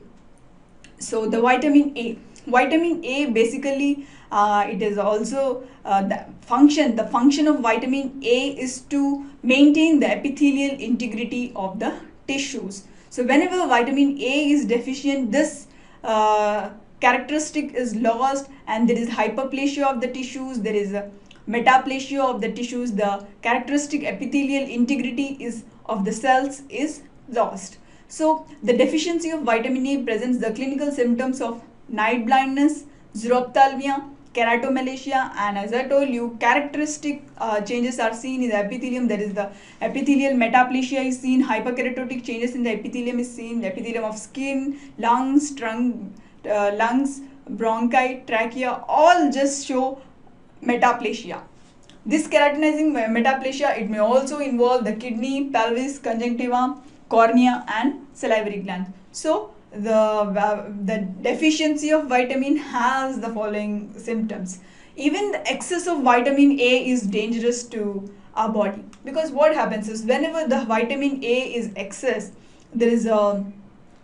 so the vitamin A. Vitamin A basically it is also the function of vitamin A is to maintain the epithelial integrity of the tissues. So whenever vitamin A is deficient, this characteristic is lost, and there is hyperplasia of the tissues, there is a metaplasia of the tissues, the characteristic epithelial integrity of the cells is lost. So the deficiency of vitamin A presents the clinical symptoms of night blindness, xerophthalmia, keratomalacia, and as I told you, characteristic changes are seen in the epithelium. There is the epithelial metaplasia is seen, hyperkeratotic changes in the epithelium is seen, the epithelium of skin, lungs, lungs, bronchi, trachea, all just show metaplasia. This keratinizing metaplasia, it may also involve the kidney, pelvis, conjunctiva, cornea, and salivary gland. So the deficiency of vitamin has the following symptoms. Even the excess of vitamin A is dangerous to our body, because what happens is whenever the vitamin A is excess, there is a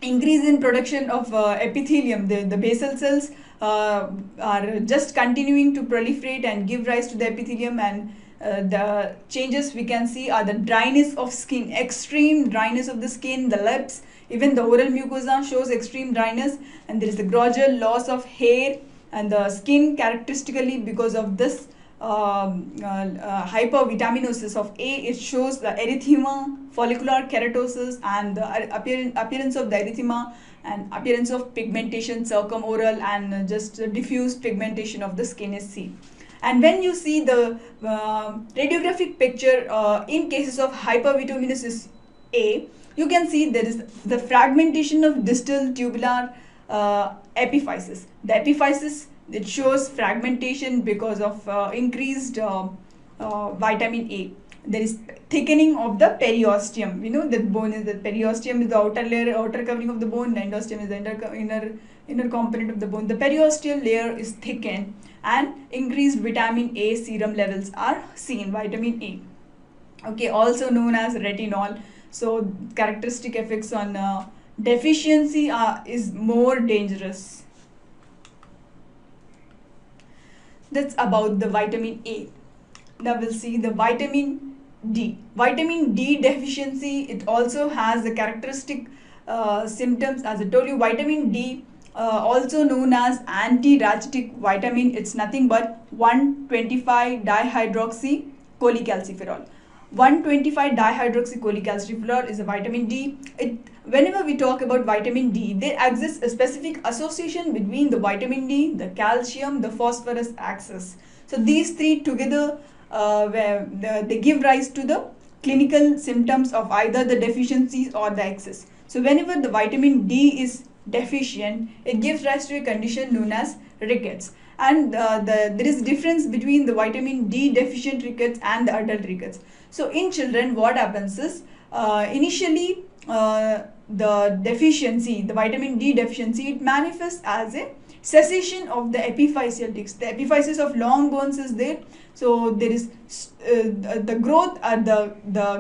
increase in production of epithelium. The basal cells are just continuing to proliferate and give rise to the epithelium, and the changes we can see are the dryness of skin, extreme dryness of the skin, the lips, even the oral mucosa shows extreme dryness, and there is a gradual loss of hair and the skin characteristically because of this hypervitaminosis of A, it shows the erythema, follicular keratosis, and the appearance of the erythema and appearance of pigmentation circumoral and just diffuse pigmentation of the skin is seen. And when you see the radiographic picture in cases of hypervitaminosis A, you can see there is the fragmentation of distal tubular epiphysis. The epiphysis, it shows fragmentation because of increased vitamin A. There is thickening of the periosteum. You know that bone is the periosteum is the outer layer, outer covering of the bone. The endosteum is the inner component of the bone. The periosteal layer is thickened and increased vitamin A serum levels are seen. Vitamin A, okay, also known as retinol. So characteristic effects on deficiency is more dangerous. That's about the vitamin A. Now we'll see the vitamin D. Vitamin D deficiency, it also has the characteristic symptoms. As I told you, vitamin D, also known as anti-rachitic vitamin, it's nothing but 1,25-dihydroxycholecalciferol. 1,25-dihydroxycholecalciferol is a vitamin D. Whenever we talk about vitamin D, there exists a specific association between the vitamin D, the calcium, the phosphorus axis. So these three together they give rise to the clinical symptoms of either the deficiencies or the excess. So whenever the vitamin D is deficient, it gives rise to a condition known as rickets. And there is difference between the vitamin D deficient rickets and the adult rickets. So in children, what happens is initially the deficiency, the vitamin D deficiency, it manifests as a cessation of the epiphyseal disc. The epiphysis of long bones is there. So there is the growth or the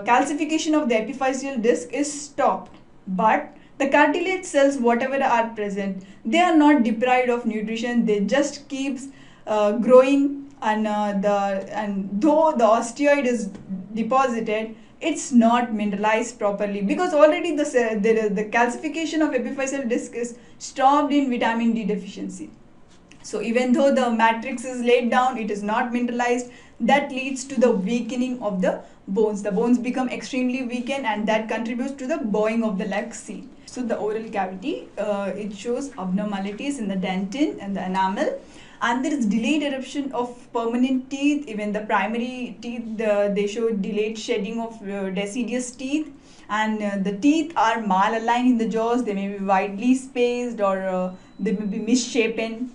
calcification of the epiphyseal disc is stopped. But the cartilage cells, whatever are present, they are not deprived of nutrition. They just keeps growing, and though the osteoid is deposited, it's not mineralized properly because already the calcification of epiphyseal disc is stopped in vitamin D deficiency. So even though the matrix is laid down, it is not mineralized. That leads to the weakening of the bones. The bones become extremely weakened, and that contributes to the bowing of the leg seen. So the oral cavity, it shows abnormalities in the dentin and the enamel, and there is delayed eruption of permanent teeth. Even the primary teeth, they show delayed shedding of deciduous teeth, and the teeth are malaligned in the jaws. They may be widely spaced, or they may be misshapen.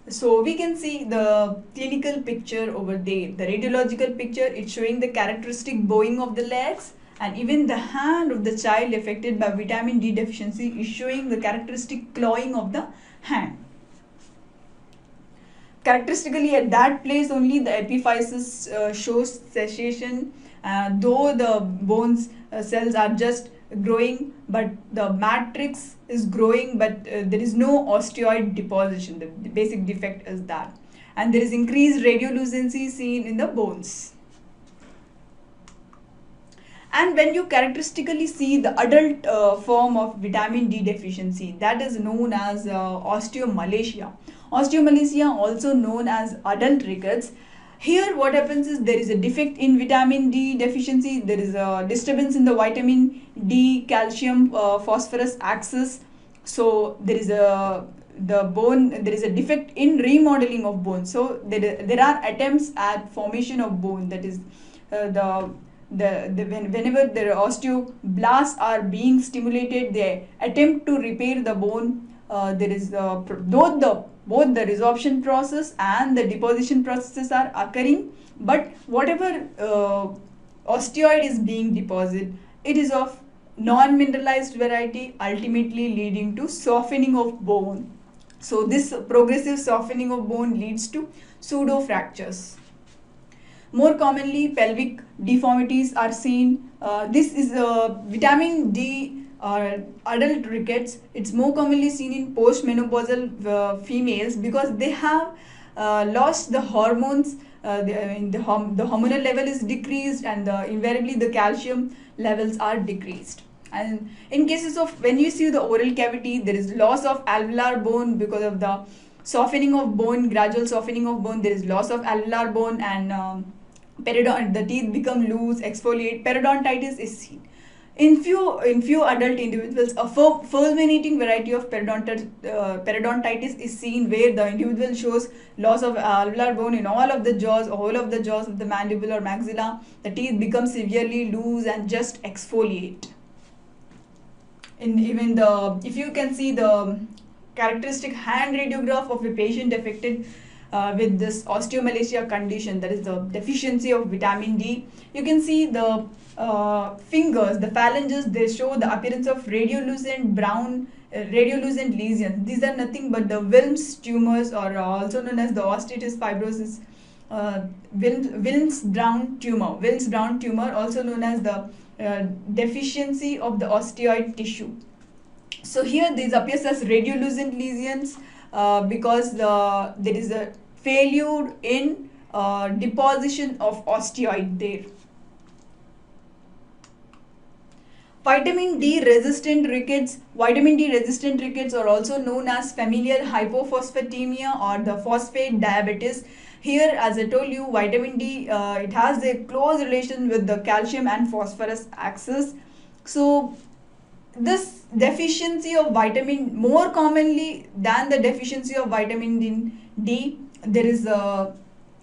So we can see the clinical picture over there. The radiological picture, it's showing the characteristic bowing of the legs, and even the hand of the child affected by vitamin D deficiency is showing the characteristic clawing of the hand. Characteristically, at that place only the epiphysis shows cessation, though the bones cells are just growing, but the matrix is growing, but there is no osteoid deposition. The basic defect is that, and there is increased radiolucency seen in the bones. And when you characteristically see the adult form of vitamin D deficiency, that is known as osteomalacia. Osteomalacia, also known as adult rickets. Here what happens is there is a defect in vitamin D deficiency. There is a disturbance in the vitamin D, calcium, phosphorus axis. So there is a defect in remodeling of bone. So there are attempts at formation of bone. That is whenever the osteoblasts are being stimulated, they attempt to repair the bone. There is both the resorption process and the deposition processes are occurring, but whatever osteoid is being deposited, it is of non-mineralized variety, ultimately leading to softening of bone. So this progressive softening of bone leads to pseudo fractures. More commonly, pelvic deformities are seen. This is vitamin D adult rickets. It's more commonly seen in postmenopausal females because they have lost the hormones. The hormonal level is decreased, and invariably the calcium levels are decreased. And in cases of when you see the oral cavity, there is loss of alveolar bone because of the softening of bone, gradual softening of bone. There is loss of alveolar bone, and the teeth become loose, exfoliate. Periodontitis is seen. In few adult individuals, a fulminating variety of periodontitis is seen, where the individual shows loss of alveolar bone in all of the jaws, whole of the jaws of the mandible or maxilla. The teeth become severely loose and just exfoliate. If you can see the characteristic hand radiograph of a patient affected with this osteomalacia condition, that is the deficiency of vitamin D, you can see the fingers, the phalanges, they show the appearance of radiolucent brown, radiolucent lesions. These are nothing but the Wilms tumors, or also known as the osteotis fibrosis, Wilms brown tumor, also known as the deficiency of the osteoid tissue. So here these appears as radiolucent lesions because there is a failure in deposition of osteoid there. Vitamin D resistant rickets. Vitamin D resistant rickets are also known as familial hypophosphatemia or the phosphate diabetes. Here, as I told you, vitamin D, it has a close relation with the calcium and phosphorus axis. So this deficiency of vitamin, more commonly than the deficiency of vitamin D, there is a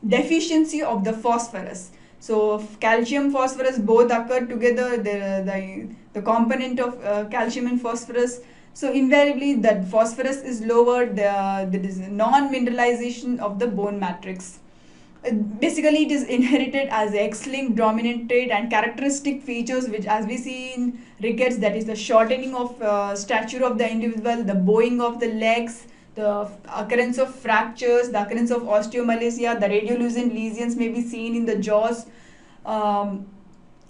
deficiency of the phosphorus. So calcium, phosphorus both occur together, the component of calcium and phosphorus. So invariably that phosphorus is lower, there is non-mineralization of the bone matrix. Basically it is inherited as X-linked dominant trait, and characteristic features which, as we see in rickets, that is the shortening of stature of the individual, the bowing of the legs, the occurrence of fractures, the occurrence of osteomalacia, the radiolucent lesions may be seen in the jaws,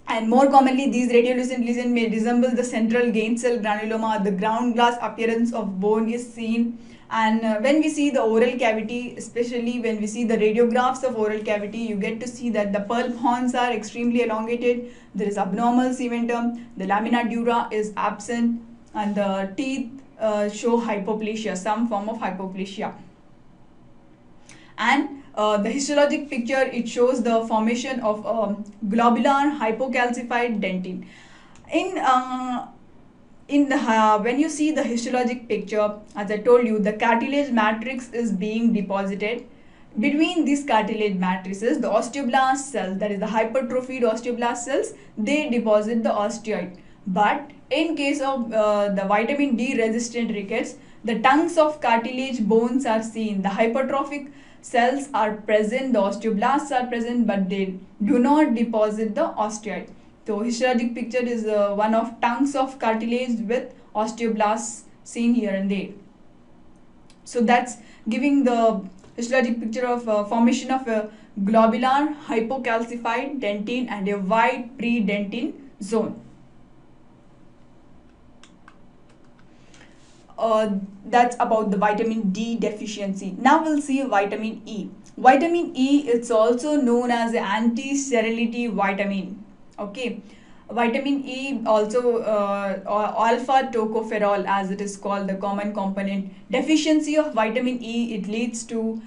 and more commonly these radiolucent lesions may resemble the central gain cell granuloma. The ground glass appearance of bone is seen, and when we see the oral cavity, especially when we see the radiographs of oral cavity, you get to see that the pulp horns are extremely elongated, there is abnormal cementum, the lamina dura is absent, and the teeth show hypoplasia, some form of hypoplasia. And the histologic picture, it shows the formation of globular hypocalcified dentin. When you see the histologic picture, as I told you, the cartilage matrix is being deposited. Between these cartilage matrices, the osteoblast cells, that is the hypertrophied osteoblast cells, they deposit the osteoid. But in case of the vitamin D resistant rickets, the tongues of cartilage bones are seen. The hypertrophic cells are present, the osteoblasts are present, but they do not deposit the osteoid. So histologic picture is one of tongues of cartilage with osteoblasts seen here and there. So that's giving the histologic picture of formation of a globular hypocalcified dentin and a wide pre-dentin zone. That's about the vitamin D deficiency. Now we'll see vitamin E. Vitamin E, it's also known as the anti-sterility vitamin. Okay, vitamin E also alpha tocopherol, as it is called, the common component. Deficiency of vitamin E, it leads to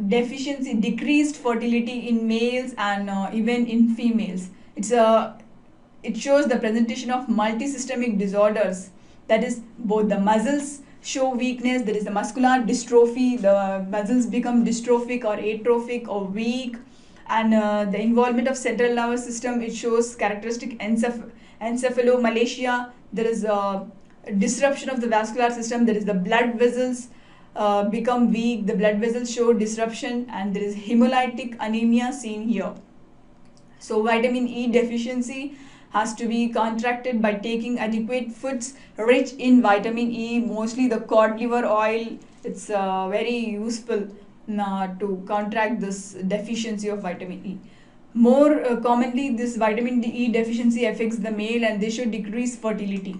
decreased fertility in males and even in females. It shows the presentation of multisystemic disorders. That is, both the muscles show weakness, there is the muscular dystrophy, the muscles become dystrophic or atrophic or weak, and the involvement of central nervous system, it shows characteristic encephalomalacia. There is a disruption of the vascular system, there is the blood vessels become weak, the blood vessels show disruption, and there is hemolytic anemia seen here. So vitamin E deficiency has to be contracted by taking adequate foods rich in vitamin E, mostly the cod liver oil. It's very useful to contract this deficiency of vitamin E. More commonly, this vitamin E deficiency affects the male, and they should decrease fertility.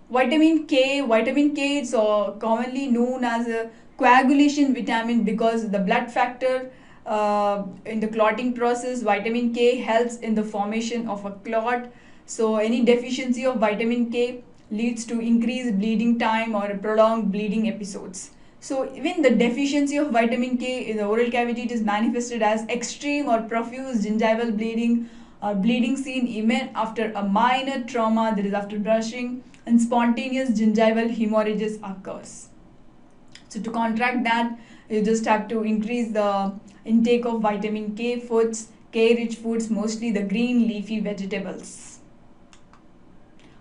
Vitamin K is commonly known as a coagulation vitamin because the blood factor in the clotting process, vitamin K helps in the formation of a clot. So any deficiency of vitamin K leads to increased bleeding time or prolonged bleeding episodes. So even the deficiency of vitamin K in the oral cavity, it is manifested as extreme or profuse gingival bleeding or bleeding seen even after a minor trauma, that is after brushing, and spontaneous gingival hemorrhages occurs. So to counteract that, you just have to increase the intake of vitamin K foods, K-rich foods, mostly the green leafy vegetables.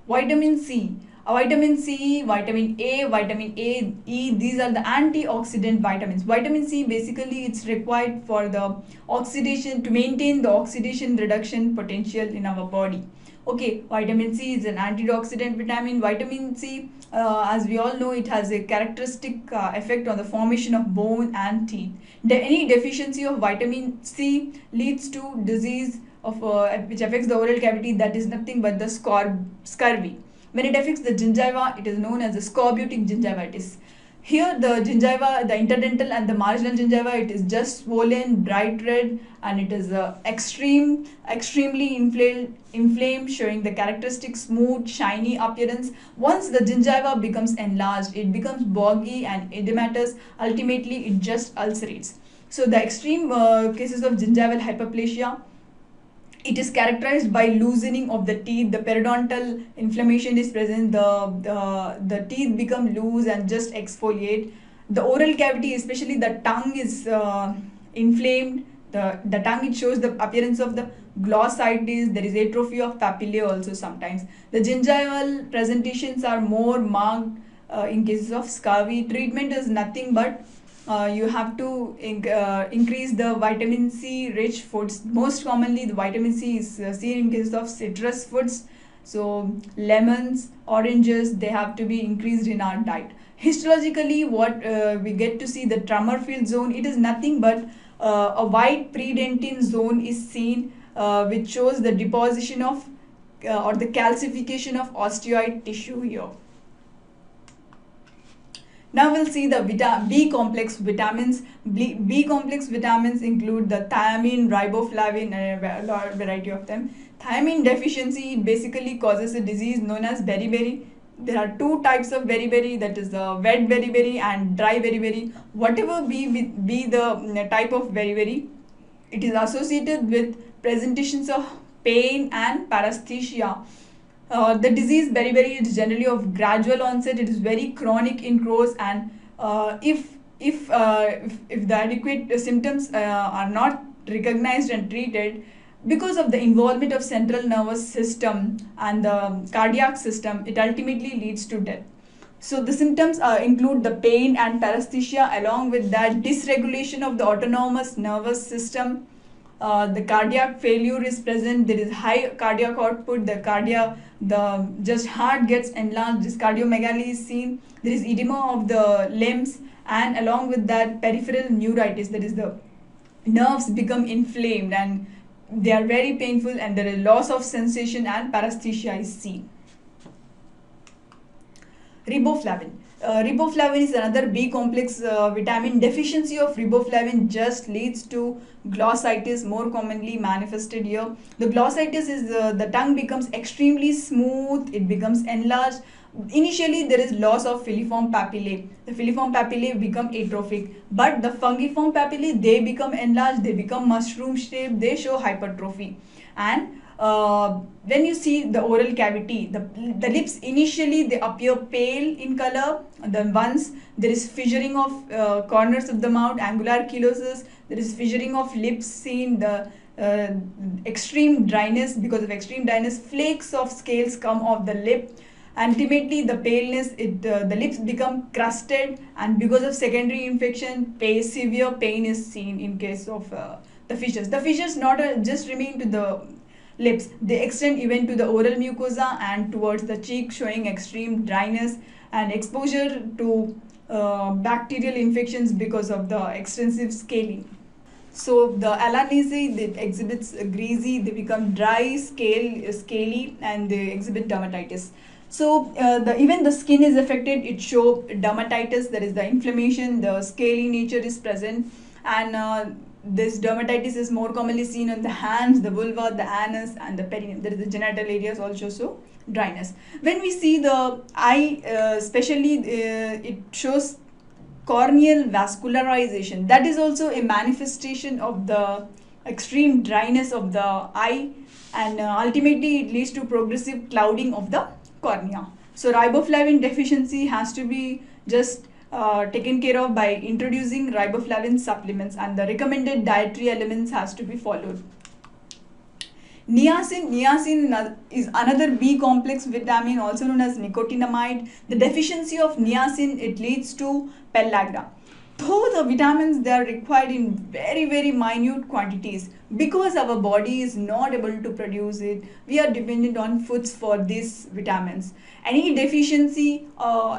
Vitamin C. Vitamin C, vitamin A, vitamin A, E, these are the antioxidant vitamins. Vitamin C, basically it's required for the oxidation, to maintain the oxidation reduction potential in our body. Okay, vitamin C is an antioxidant vitamin. Vitamin C, as we all know, it has a characteristic effect on the formation of bone and teeth. Any deficiency of vitamin C leads to disease of which affects the oral cavity, that is nothing but the scurvy. When it affects the gingiva, it is known as the scorbutic gingivitis. Here the gingiva, the interdental and the marginal gingiva, it is just swollen, bright red, and it is extremely inflamed, showing the characteristic smooth, shiny appearance. Once the gingiva becomes enlarged, it becomes boggy and edematous. Ultimately, it just ulcerates. So the extreme cases of gingival hyperplasia, it is characterized by loosening of the teeth. The periodontal inflammation is present. The teeth become loose and just exfoliate. The oral cavity, especially the tongue, is inflamed. The tongue, it shows the appearance of the glossitis. There is atrophy of papillae also sometimes. The gingival presentations are more marked in cases of scurvy. Treatment is nothing but you have to increase the vitamin C rich foods. Most commonly the vitamin C is seen in cases of citrus foods. So lemons, oranges, they have to be increased in our diet. Histologically, what we get to see, the tremor field zone, it is nothing but a white predentin zone is seen, which shows the deposition of or the calcification of osteoid tissue here. Now we'll see the B complex vitamins. B complex vitamins include the thiamine, riboflavin, and a variety of them. Thiamine deficiency basically causes a disease known as beriberi. There are two types of beriberi, that is the wet beriberi and dry beriberi. Whatever be the type of beriberi, it is associated with presentations of pain and paresthesia. The disease beriberi is generally of gradual onset. It is very chronic in course, and if the adequate symptoms are not recognized and treated, because of the involvement of central nervous system and the cardiac system, it ultimately leads to death. So the symptoms include the pain and paresthesia. Along with that, dysregulation of the autonomous nervous system. The cardiac failure is present. There is high cardiac output. The just heart gets enlarged. This cardiomegaly is seen. There is edema of the limbs, and along with that, peripheral neuritis. That is, the nerves become inflamed and they are very painful, and there is loss of sensation and paresthesia is seen. Riboflavin. Riboflavin is another B complex vitamin. Deficiency of riboflavin just leads to glossitis, more commonly manifested here. The glossitis is the tongue becomes extremely smooth, it becomes enlarged. Initially, there is loss of filiform papillae. The filiform papillae become atrophic, but the fungiform papillae, they become enlarged, they become mushroom shaped, they show hypertrophy. And when you see the oral cavity, the lips initially they appear pale in color. Then once there is fissuring of corners of the mouth, angular chelosis, there is fissuring of lips seen, the extreme dryness. Because of extreme dryness, flakes of scales come off the lip. Ultimately, the paleness, the lips become crusted, and because of secondary infection, severe pain is seen in case of the fissures. The fissures not just remain to the lips, they extend even to the oral mucosa and towards the cheek, showing extreme dryness and exposure to bacterial infections because of the extensive scaling. So the Alanese, they exhibits greasy, they become dry, scaly, and they exhibit dermatitis. So even the skin is affected, it shows dermatitis, there is the inflammation, the scaly nature is present, and this dermatitis is more commonly seen on the hands, the vulva, the anus, and the perineum. There is the genital areas also show dryness. When we see the eye, especially it shows corneal vascularization. That is also a manifestation of the extreme dryness of the eye, and ultimately it leads to progressive clouding of the cornea. So riboflavin deficiency has to be just taken care of by introducing riboflavin supplements, and the recommended dietary elements has to be followed. Niacin is another B complex vitamin, also known as nicotinamide. The deficiency of niacin, it leads to pellagra. Though the vitamins, they are required in very minute quantities, because our body is not able to produce it, we are dependent on foods for these vitamins. Any deficiency,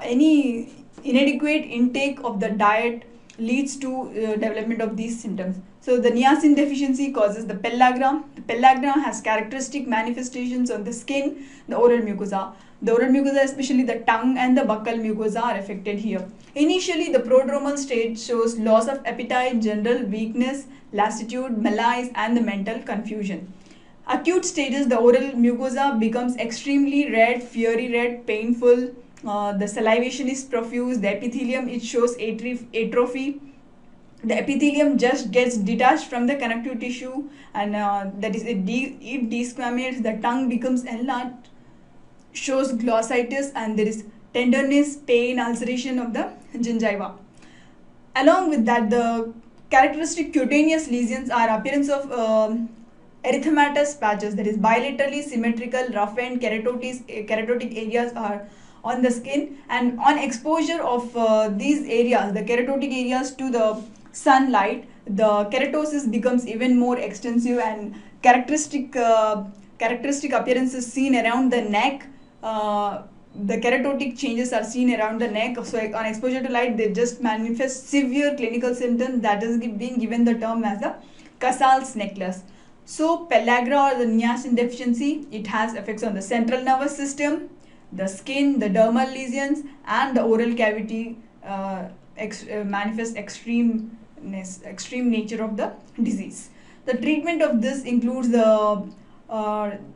any inadequate intake of the diet leads to development of these symptoms. So the niacin deficiency causes the pellagra. The pellagra has characteristic manifestations on the skin, the oral mucosa. The oral mucosa, especially the tongue and the buccal mucosa, are affected here. Initially, the prodromal stage shows loss of appetite, general weakness, lassitude, malaise, and the mental confusion. Acute stages, the oral mucosa becomes extremely red, fiery red, painful. The salivation is profuse. The epithelium, it shows atrophy. The epithelium just gets detached from the connective tissue, and that is it desquamates. The tongue becomes enlarged, shows glossitis, and there is tenderness, pain, ulceration of the gingiva. Along with that, the characteristic cutaneous lesions are appearance of erythematous patches, that is bilaterally symmetrical, roughened keratotic areas are on the skin, and on exposure of these areas, the keratotic areas, to the sunlight, the keratosis becomes even more extensive, and characteristic appearances seen around the neck. The keratotic changes are seen around the neck. So on exposure to light, they just manifest severe clinical symptoms, that is being given the term as a Casal's necklace. So pellagra, or the niacin deficiency, it has effects on the central nervous system, the skin, the dermal lesions, and the oral cavity. Manifest extreme nature of the disease. The treatment of this includes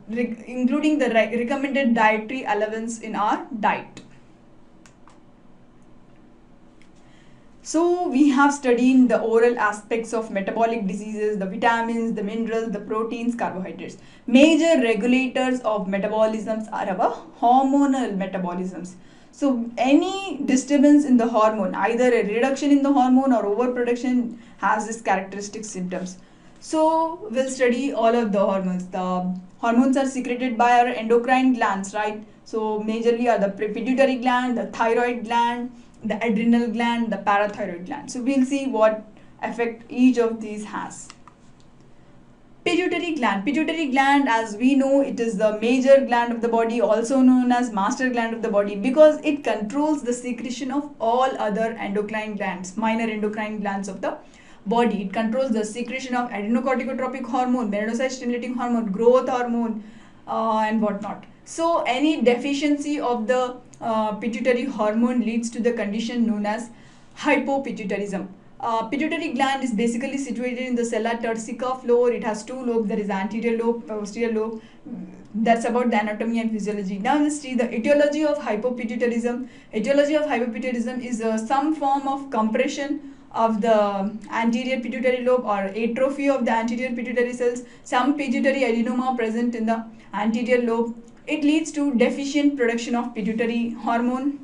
including the recommended dietary allowance in our diet. So we have studied the oral aspects of metabolic diseases, the vitamins, the minerals, the proteins, carbohydrates. Major regulators of metabolisms are our hormonal metabolisms. So any disturbance in the hormone, either a reduction in the hormone or overproduction, has this characteristic symptoms. So we'll study all of the hormones. The hormones are secreted by our endocrine glands, right? So majorly are the pituitary gland, the thyroid gland, the adrenal gland, the parathyroid gland. So we'll see what effect each of these has. Pituitary gland, as we know, it is the major gland of the body, also known as master gland of the body, because it controls the secretion of all other endocrine glands, minor endocrine glands of the body. It controls the secretion of adrenocorticotropic hormone, melanocyte stimulating hormone, growth hormone, and whatnot. So any deficiency of the pituitary hormone leads to the condition known as hypopituitarism. Pituitary gland is basically situated in the sella turcica floor. It has two lobes, there is anterior lobe, posterior lobe. That's about the anatomy and physiology. Now let's see the etiology of hypopituitarism. Etiology of hypopituitarism is some form of compression of the anterior pituitary lobe or atrophy of the anterior pituitary cells, some pituitary adenoma present in the anterior lobe. It leads to deficient production of pituitary hormone,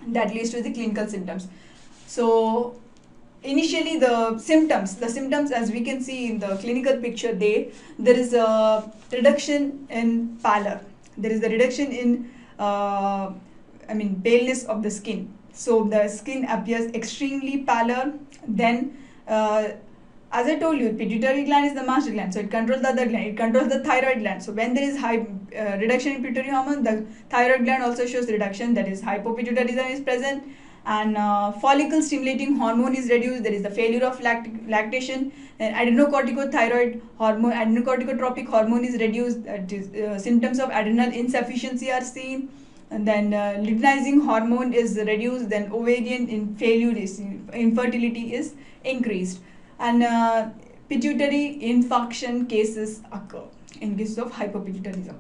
that leads to the clinical symptoms. So initially the symptoms as we can see in the clinical picture, there is a reduction in pallor, there is a reduction in paleness of the skin. So the skin appears extremely pallor. Then as I told you, pituitary gland is the master gland, so it controls the other gland, it controls the thyroid gland. So when there is reduction in pituitary hormone, the thyroid gland also shows reduction, that is hypopituitarism is present, and follicle stimulating hormone is reduced, there is the failure of lactation, and adrenocorticotropic hormone is reduced, symptoms of adrenal insufficiency are seen, and then luteinizing hormone is reduced, then ovarian infertility is increased, and pituitary infarction cases occur in case of hypopituitarism.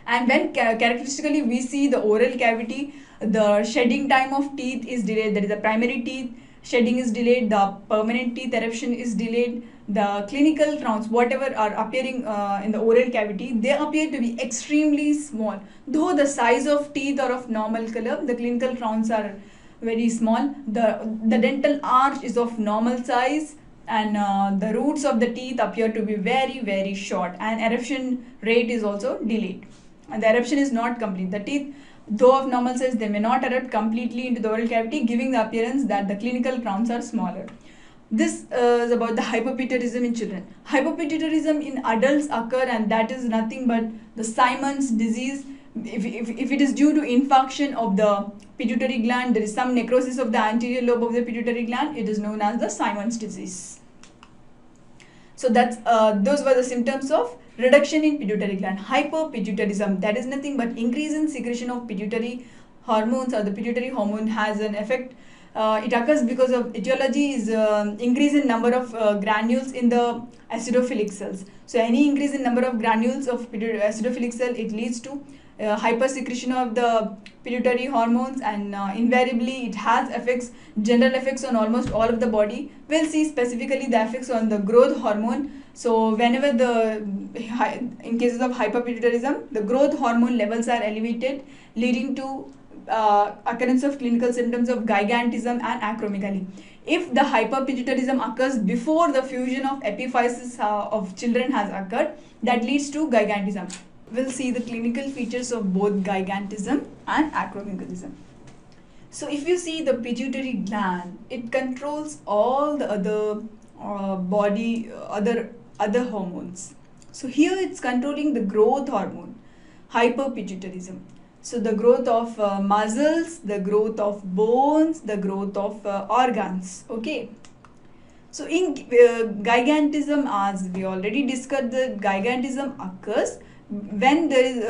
And when characteristically we see the oral cavity, the shedding time of teeth is delayed. That is, the primary teeth shedding is delayed, the permanent teeth eruption is delayed, the clinical crowns, whatever are appearing in the oral cavity, they appear to be extremely small. Though the size of teeth are of normal color, the clinical crowns are very small. The dental arch is of normal size, and the roots of the teeth appear to be very short, and eruption rate is also delayed. And the eruption is not complete. The teeth, though of normal size, they may not erupt completely into the oral cavity, giving the appearance that the clinical crowns are smaller. This is about the hyperpituitarism in children. Hyperpituitarism in adults occur, and that is nothing but the Simon's disease. If it is due to infarction of the pituitary gland, there is some necrosis of the anterior lobe of the pituitary gland, it is known as the Simon's disease. So that's those were the symptoms of reduction in pituitary gland. Hyperpituitarism, that is nothing but increase in secretion of pituitary hormones, or the pituitary hormone has an effect. It occurs because of etiology is increase in number of granules in the acidophilic cells. So any increase in number of granules of acidophilic cell, it leads to hypersecretion of the pituitary hormones, and invariably it has effects, general effects on almost all of the body. We'll see specifically the effects on the growth hormone. So whenever in cases of hyperpituitarism, the growth hormone levels are elevated, leading to occurrence of clinical symptoms of gigantism and acromegaly. If the hyperpituitarism occurs before the fusion of epiphyses of children has occurred, that leads to gigantism. We'll see the clinical features of both gigantism and acromegalism. So if you see the pituitary gland, it controls all the other other hormones. So here it's controlling the growth hormone, hyperpituitarism. So the growth of muscles, the growth of bones, the growth of organs. Okay. So in gigantism, as we already discussed, the gigantism occurs when there is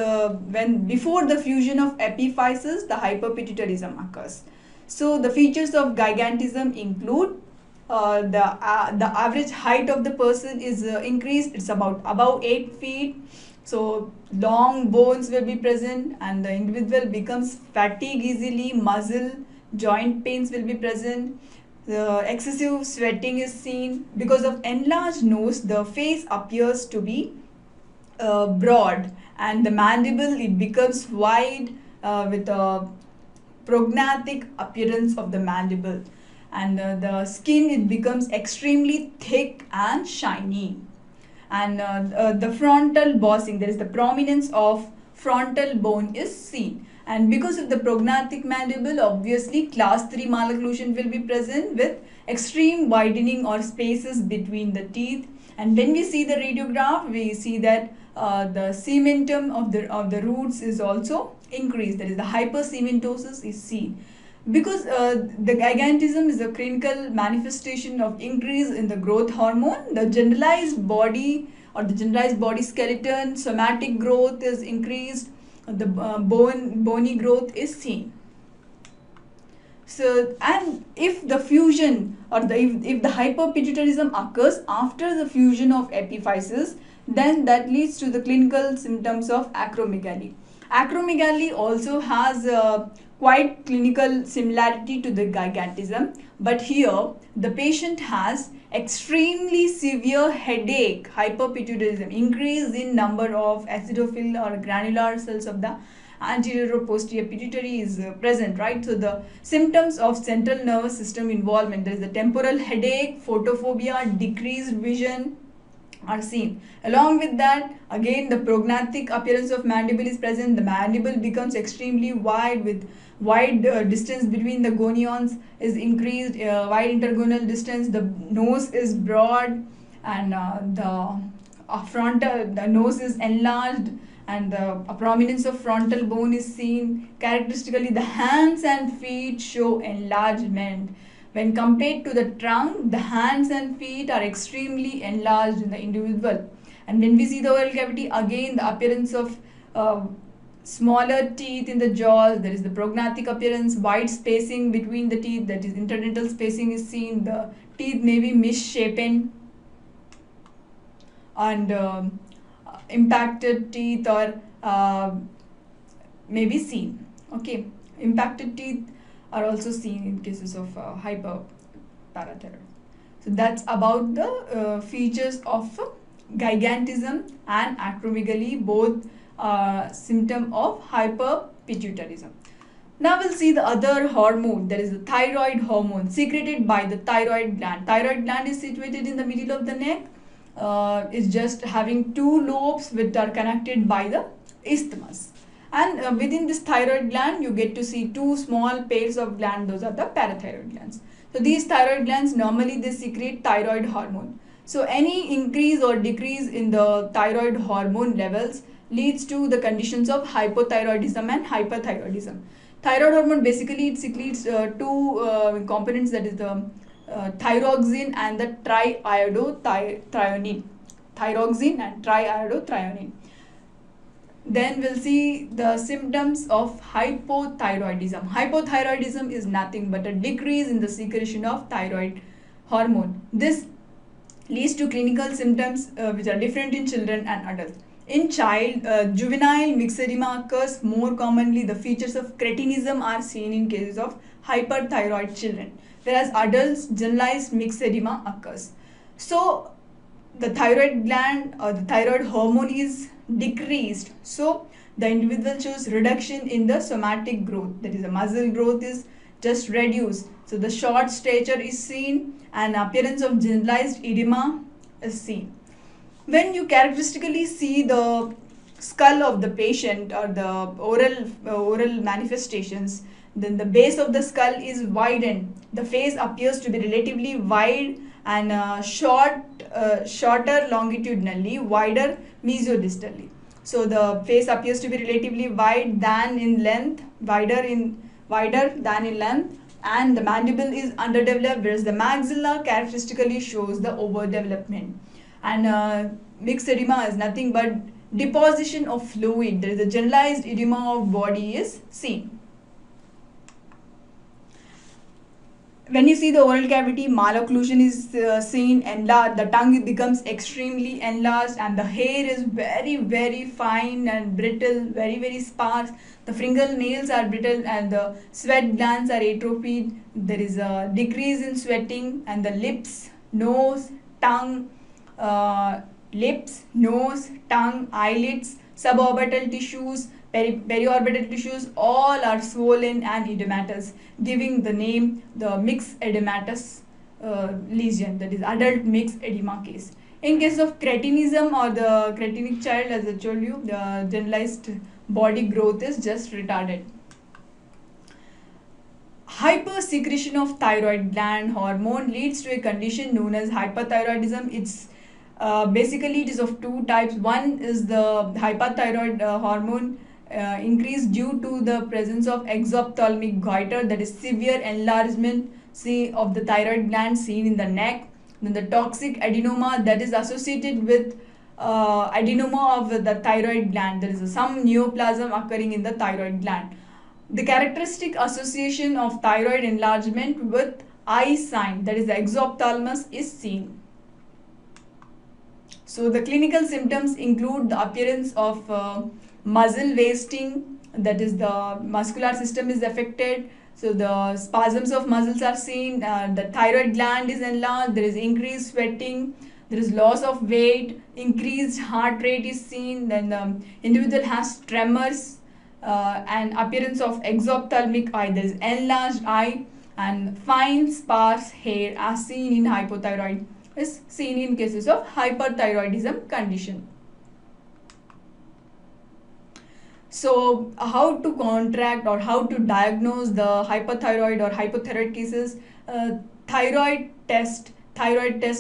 when before the fusion of epiphyses, the hyperpituitarism occurs. So the features of gigantism include the average height of the person is increased. It's about above 8 feet. So long bones will be present, and the individual becomes fatigued easily, muscle, joint pains will be present. The excessive sweating is seen. Because of enlarged nose, the face appears to be broad, and the mandible, it becomes wide with a prognathic appearance of the mandible, and the skin, it becomes extremely thick and shiny. And the frontal bossing, there is the prominence of frontal bone is seen. And because of the prognathic mandible, obviously class 3 malocclusion will be present with extreme widening or spaces between the teeth. And when we see the radiograph, we see that the cementum of the roots is also increased. That is, the hypercementosis is seen. Because the gigantism is a clinical manifestation of increase in the growth hormone, the generalized body or the generalized body skeleton, somatic growth is increased, the bony growth is seen. So, and if the fusion or if the hyperpituitarism occurs after the fusion of epiphyses, then that leads to the clinical symptoms of acromegaly. Acromegaly also has quite clinical similarity to the gigantism, but here the patient has extremely severe headache, hyperpituitarism, increase in number of acidophil or granular cells of the anterior or posterior pituitary is present, right? So the symptoms of central nervous system involvement, there is the temporal headache, photophobia, decreased vision are seen. Along with that, again the prognathic appearance of mandible is present. The mandible becomes extremely wide with wide distance between the gonions is increased, wide intergonal distance. The nose is broad, and the nose is enlarged, and a prominence of frontal bone is seen. Characteristically, the hands and feet show enlargement. When compared to the trunk, the hands and feet are extremely enlarged in the individual. And when we see the oral cavity, again the appearance of smaller teeth in the jaws, there is the prognathic appearance, wide spacing between the teeth, that is interdental spacing is seen. The teeth may be misshapen, and impacted teeth or may be seen. Okay, impacted teeth are also seen in cases of hyperparathyroidism. So that's about the features of gigantism and acromegaly, both symptom of hyperpituitarism. Now we'll see the other hormone. There is the thyroid hormone secreted by the thyroid gland. Thyroid gland is situated in the middle of the neck. Is just having two lobes which are connected by the isthmus. And within this thyroid gland, you get to see two small pairs of glands. Those are the parathyroid glands. So these thyroid glands normally they secrete thyroid hormone. So any increase or decrease in the thyroid hormone levels leads to the conditions of hypothyroidism and hyperthyroidism. Thyroid hormone basically it secretes two components, that is the thyroxine and the triiodothironine. Thyroxine and triiodothironine. Then we'll see the symptoms of hypothyroidism. Hypothyroidism is nothing but a decrease in the secretion of thyroid hormone. This leads to clinical symptoms which are different in children and adults. In juvenile myxedema occurs more commonly. The features of cretinism are seen in cases of hyperthyroid children, whereas adults generalized myxedema occurs. So the thyroid gland or the thyroid hormone is decreased, so the individual shows reduction in the somatic growth, that is the muscle growth is just reduced, so the short stature is seen and appearance of generalized edema is seen. When you characteristically see the skull of the patient or the oral manifestations, then the base of the skull is widened, the face appears to be relatively wide and shorter longitudinally, wider mesodistally. So the face appears to be relatively wide than in length, wider than in length, and the mandible is underdeveloped, whereas the maxilla characteristically shows the overdevelopment. And mixed edema is nothing but deposition of fluid. There is a generalized edema of body is seen. When you see the oral cavity, malocclusion is seen, enlarged, the tongue becomes extremely enlarged, and the hair is very, very fine and brittle, very, very sparse. The fingernails are brittle and the sweat glands are atrophied. There is a decrease in sweating, and the lips, nose, tongue, eyelids, suborbital tissues, periorbital tissues, all are swollen and edematous, giving the name the mixed edematous lesion, that is adult mixed edema case. In case of cretinism or the cretinic child, as I told you, the generalized body growth is just retarded. Hypersecretion of thyroid gland hormone leads to a condition known as hyperthyroidism. It's basically it is of two types. One is the hyperthyroid hormone increase due to the presence of exophthalmic goiter, that is severe enlargement of the thyroid gland seen in the neck. Then the toxic adenoma, that is associated with adenoma of the thyroid gland. There is some neoplasm occurring in the thyroid gland. The characteristic association of thyroid enlargement with eye sign, that is the exophthalmos, is seen. So the clinical symptoms include the appearance of muscle wasting, that is the muscular system is affected, so the spasms of muscles are seen, the thyroid gland is enlarged, there is increased sweating, there is loss of weight, increased heart rate is seen, then the individual has tremors and appearance of exophthalmic eye, there is enlarged eye, and fine sparse hair as seen in hypothyroid is seen in cases of hyperthyroidism condition. So how to contract or how to diagnose the hyperthyroid or hypothyroid cases? Thyroid test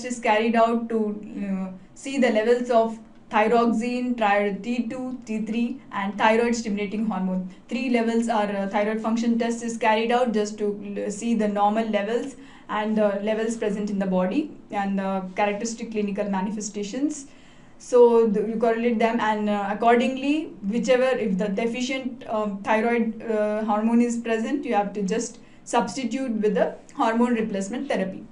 is carried out to see the levels of thyroxine, thyroid T2, T3 and thyroid stimulating hormone. 3 levels are thyroid function test is carried out just to see the normal levels and the levels present in the body and characteristic clinical manifestations. So you correlate them, and accordingly, whichever, if the deficient thyroid hormone is present, you have to just substitute with the hormone replacement therapy.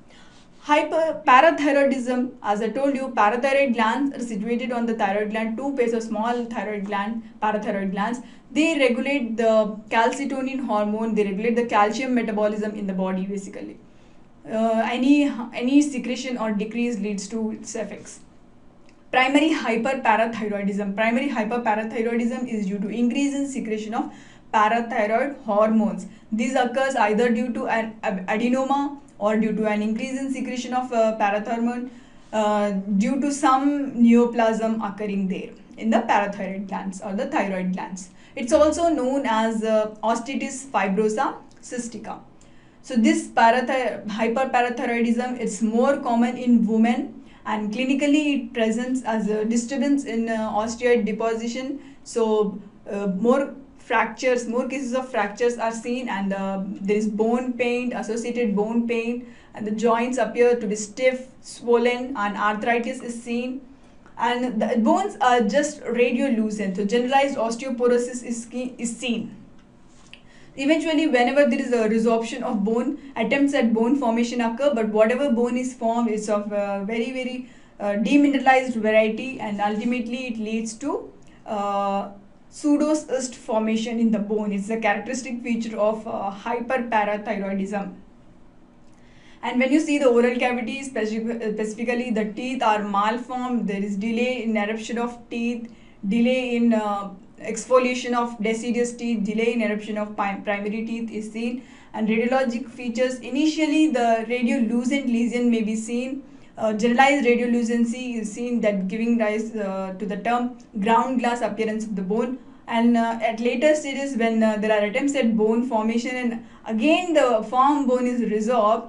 Parathyroidism, as I told you, parathyroid glands are situated on the thyroid gland, two pairs of small thyroid gland, parathyroid glands. They regulate the calcitonin hormone, they regulate the calcium metabolism in the body basically. Any secretion or decrease leads to its effects. Primary hyperparathyroidism. Primary hyperparathyroidism is due to increase in secretion of parathyroid hormones. This occurs either due to an adenoma or due to an increase in secretion of parathormone due to some neoplasm occurring there in the parathyroid glands or the thyroid glands. It's also known as osteitis fibrosa cystica. So this hyperparathyroidism is more common in women, and clinically it presents as a disturbance in osteoid deposition. So more cases of fractures are seen, and there is bone pain, associated bone pain, and the joints appear to be stiff, swollen, and arthritis is seen, and the bones are just radiolucent, so generalized osteoporosis is seen. Eventually, whenever there is a resorption of bone, attempts at bone formation occur, but whatever bone is formed is of very demineralized variety, and ultimately it leads to pseudocyst formation in the bone. It's a characteristic feature of hyperparathyroidism. And when you see the oral cavity, specifically the teeth are malformed, there is delay in eruption of teeth, delay in exfoliation of deciduous teeth, delay in eruption of primary teeth is seen, and radiologic features. Initially, the radiolucent lesion may be seen. Generalized radiolucency is seen, that giving rise to the term ground glass appearance of the bone. And at later stages, when there are attempts at bone formation and again the formed bone is resorbed,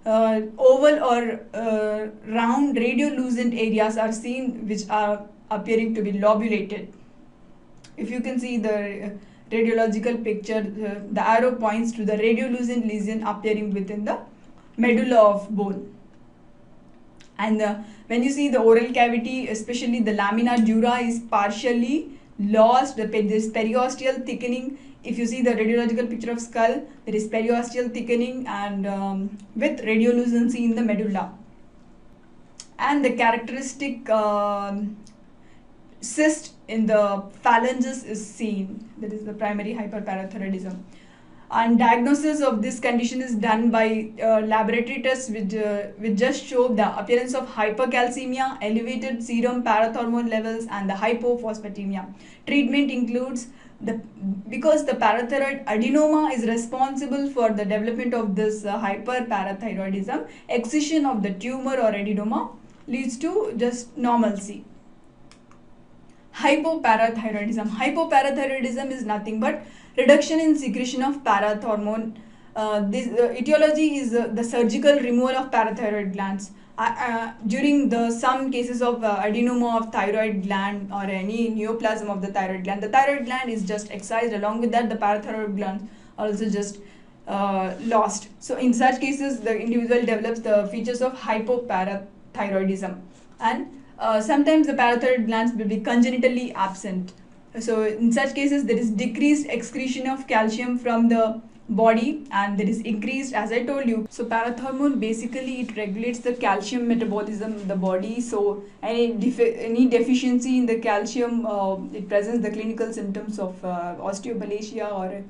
oval or round radiolucent areas are seen, which are appearing to be lobulated. If you can see the radiological picture, the arrow points to the radiolucent lesion appearing within the medulla of bone. And when you see the oral cavity, especially the lamina dura is partially lost, there is periosteal thickening. If you see the radiological picture of skull, there is periosteal thickening and with radiolucency in the medulla. And the characteristic cyst in the phalanges is seen. That is the primary hyperparathyroidism. And diagnosis of this condition is done by laboratory tests which just show the appearance of hypercalcemia, elevated serum parathormone levels, and the hypophosphatemia. Treatment includes because the parathyroid adenoma is responsible for the development of this hyperparathyroidism, excision of the tumor or adenoma leads to just normalcy. Hypoparathyroidism. Hypoparathyroidism is nothing but reduction in secretion of parathormone. This etiology is the surgical removal of parathyroid glands. During some cases of adenoma of thyroid gland or any neoplasm of the thyroid gland is just excised. Along with that, the parathyroid glands are also just lost. So in such cases, the individual develops the features of hypoparathyroidism, and sometimes the parathyroid glands will be congenitally absent. So in such cases, there is decreased excretion of calcium from the body, and there is increased, as I told you. So parathormone basically it regulates the calcium metabolism in the body. So any deficiency in the calcium, it presents the clinical symptoms of osteomalacia or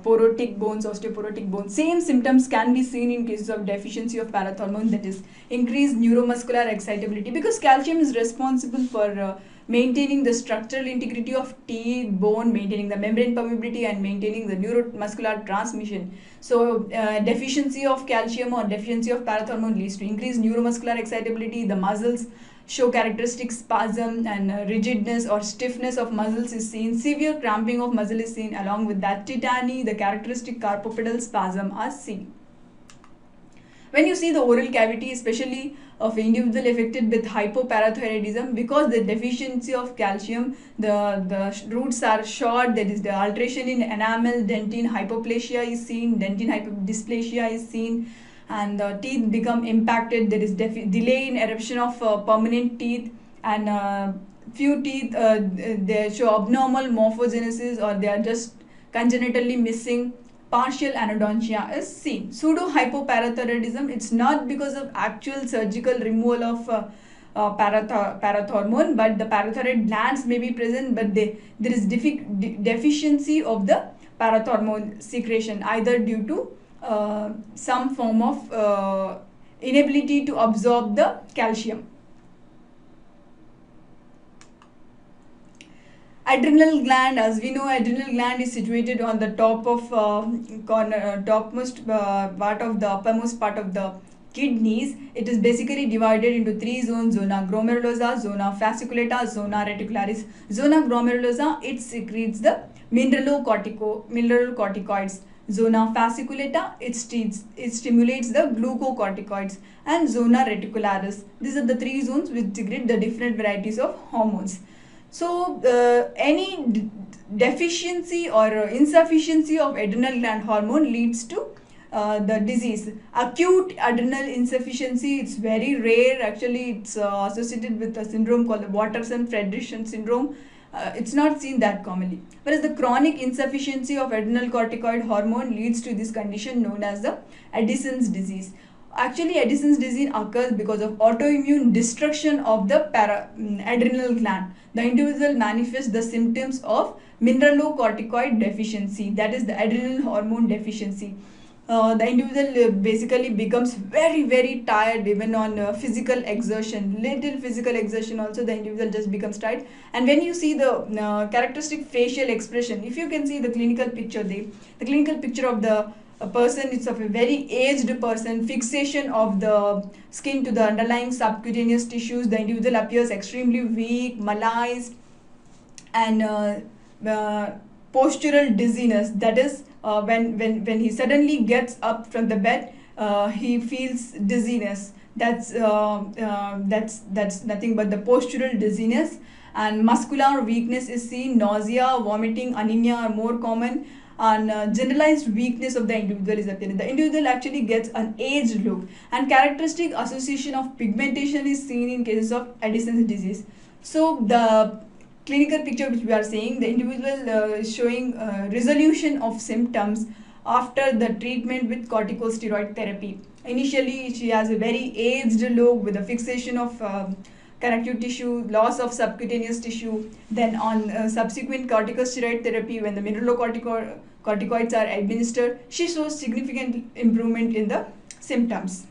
porotic bones, osteoporotic bones. Same symptoms can be seen in cases of deficiency of parathormone, that is increased neuromuscular excitability, because calcium is responsible for maintaining the structural integrity of teeth, bone, maintaining the membrane permeability, and maintaining the neuromuscular transmission. So deficiency of calcium or deficiency of parathormone leads to increased neuromuscular excitability. The muscles show characteristic spasm, and rigidness or stiffness of muscles is seen. Severe cramping of muscle is seen. Along with that, tetany, the characteristic carpopedal spasm are seen. When you see the oral cavity, especially of individual affected with hypoparathyroidism, because the deficiency of calcium, the roots are short, there is the alteration in enamel, dentine hypoplasia is seen, dentine hypodysplasia is seen, and the teeth become impacted. There is delay in eruption of permanent teeth, and few teeth they show abnormal morphogenesis, or they are just congenitally missing. partial anodontia is seen. Pseudo hypoparathyroidism, it's not because of actual surgical removal of parathormone, but the parathyroid glands may be present, but there is deficiency of the parathormone secretion, either due to some form of inability to absorb the calcium. Adrenal gland, as we know, adrenal gland is situated on the top of topmost part of the uppermost part of the kidneys. It is basically divided into three zones: zona glomerulosa, zona fasciculata, zona reticularis. Zona glomerulosa, it secretes the mineralocorticoids. Zona fasciculata, it stimulates the glucocorticoids, and zona reticularis, these are the three zones which secrete the different varieties of hormones. So any deficiency or insufficiency of adrenal gland hormone leads to the disease. Acute adrenal insufficiency, it's very rare. Actually, it's associated with a syndrome called the Waterson-Friderichsen syndrome. It's not seen that commonly. Whereas the chronic insufficiency of adrenal corticoid hormone leads to this condition known as the Addison's disease. Actually, Addison's disease occurs because of autoimmune destruction of the adrenal gland. The individual manifests the symptoms of mineralocorticoid deficiency, that is the adrenal hormone deficiency. The individual basically becomes very tired even on physical exertion. Little physical exertion also, the individual just becomes tired. And when you see the characteristic facial expression, if you can see the clinical picture there, the clinical picture of the person, it's of a very aged person, fixation of the skin to the underlying subcutaneous tissues. The individual appears extremely weak, malaised, and postural dizziness, that is when he suddenly gets up from the bed, he feels dizziness. That's nothing but the postural dizziness. And muscular weakness is seen. Nausea, vomiting, anemia are more common, and generalized weakness of the individual is apparent. The individual actually gets an aged look, and characteristic association of pigmentation is seen in cases of Addison's disease. So the clinical picture which we are saying, the individual is showing resolution of symptoms after the treatment with corticosteroid therapy. Initially, she has a very aged look with a fixation of connective tissue, loss of subcutaneous tissue. Then on subsequent corticosteroid therapy, when the mineralocorticoids are administered, she shows significant improvement in the symptoms.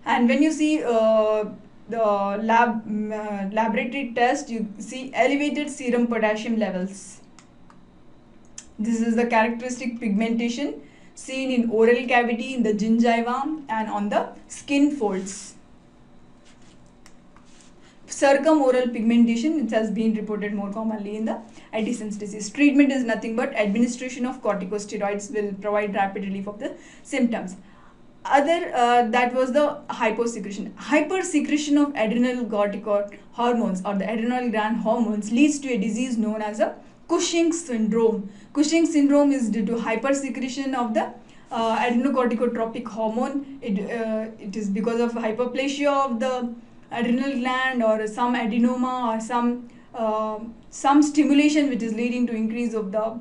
And when you see the laboratory test, you see elevated serum potassium levels. This is the characteristic pigmentation seen in oral cavity, in the gingiva, and on the skin folds. Circumoral pigmentation, it has been reported more commonly in the Addison's disease. Treatment is nothing but administration of corticosteroids will provide rapid relief of the symptoms. That was the hyposecretion. Hypersecretion of adrenal corticoid hormones or the adrenal gland hormones leads to a disease known as a Cushing's syndrome. Cushing's syndrome is due to hypersecretion of the adrenocorticotropic hormone. It is because of hyperplasia of the adrenal gland, or some adenoma, or some stimulation which is leading to increase of the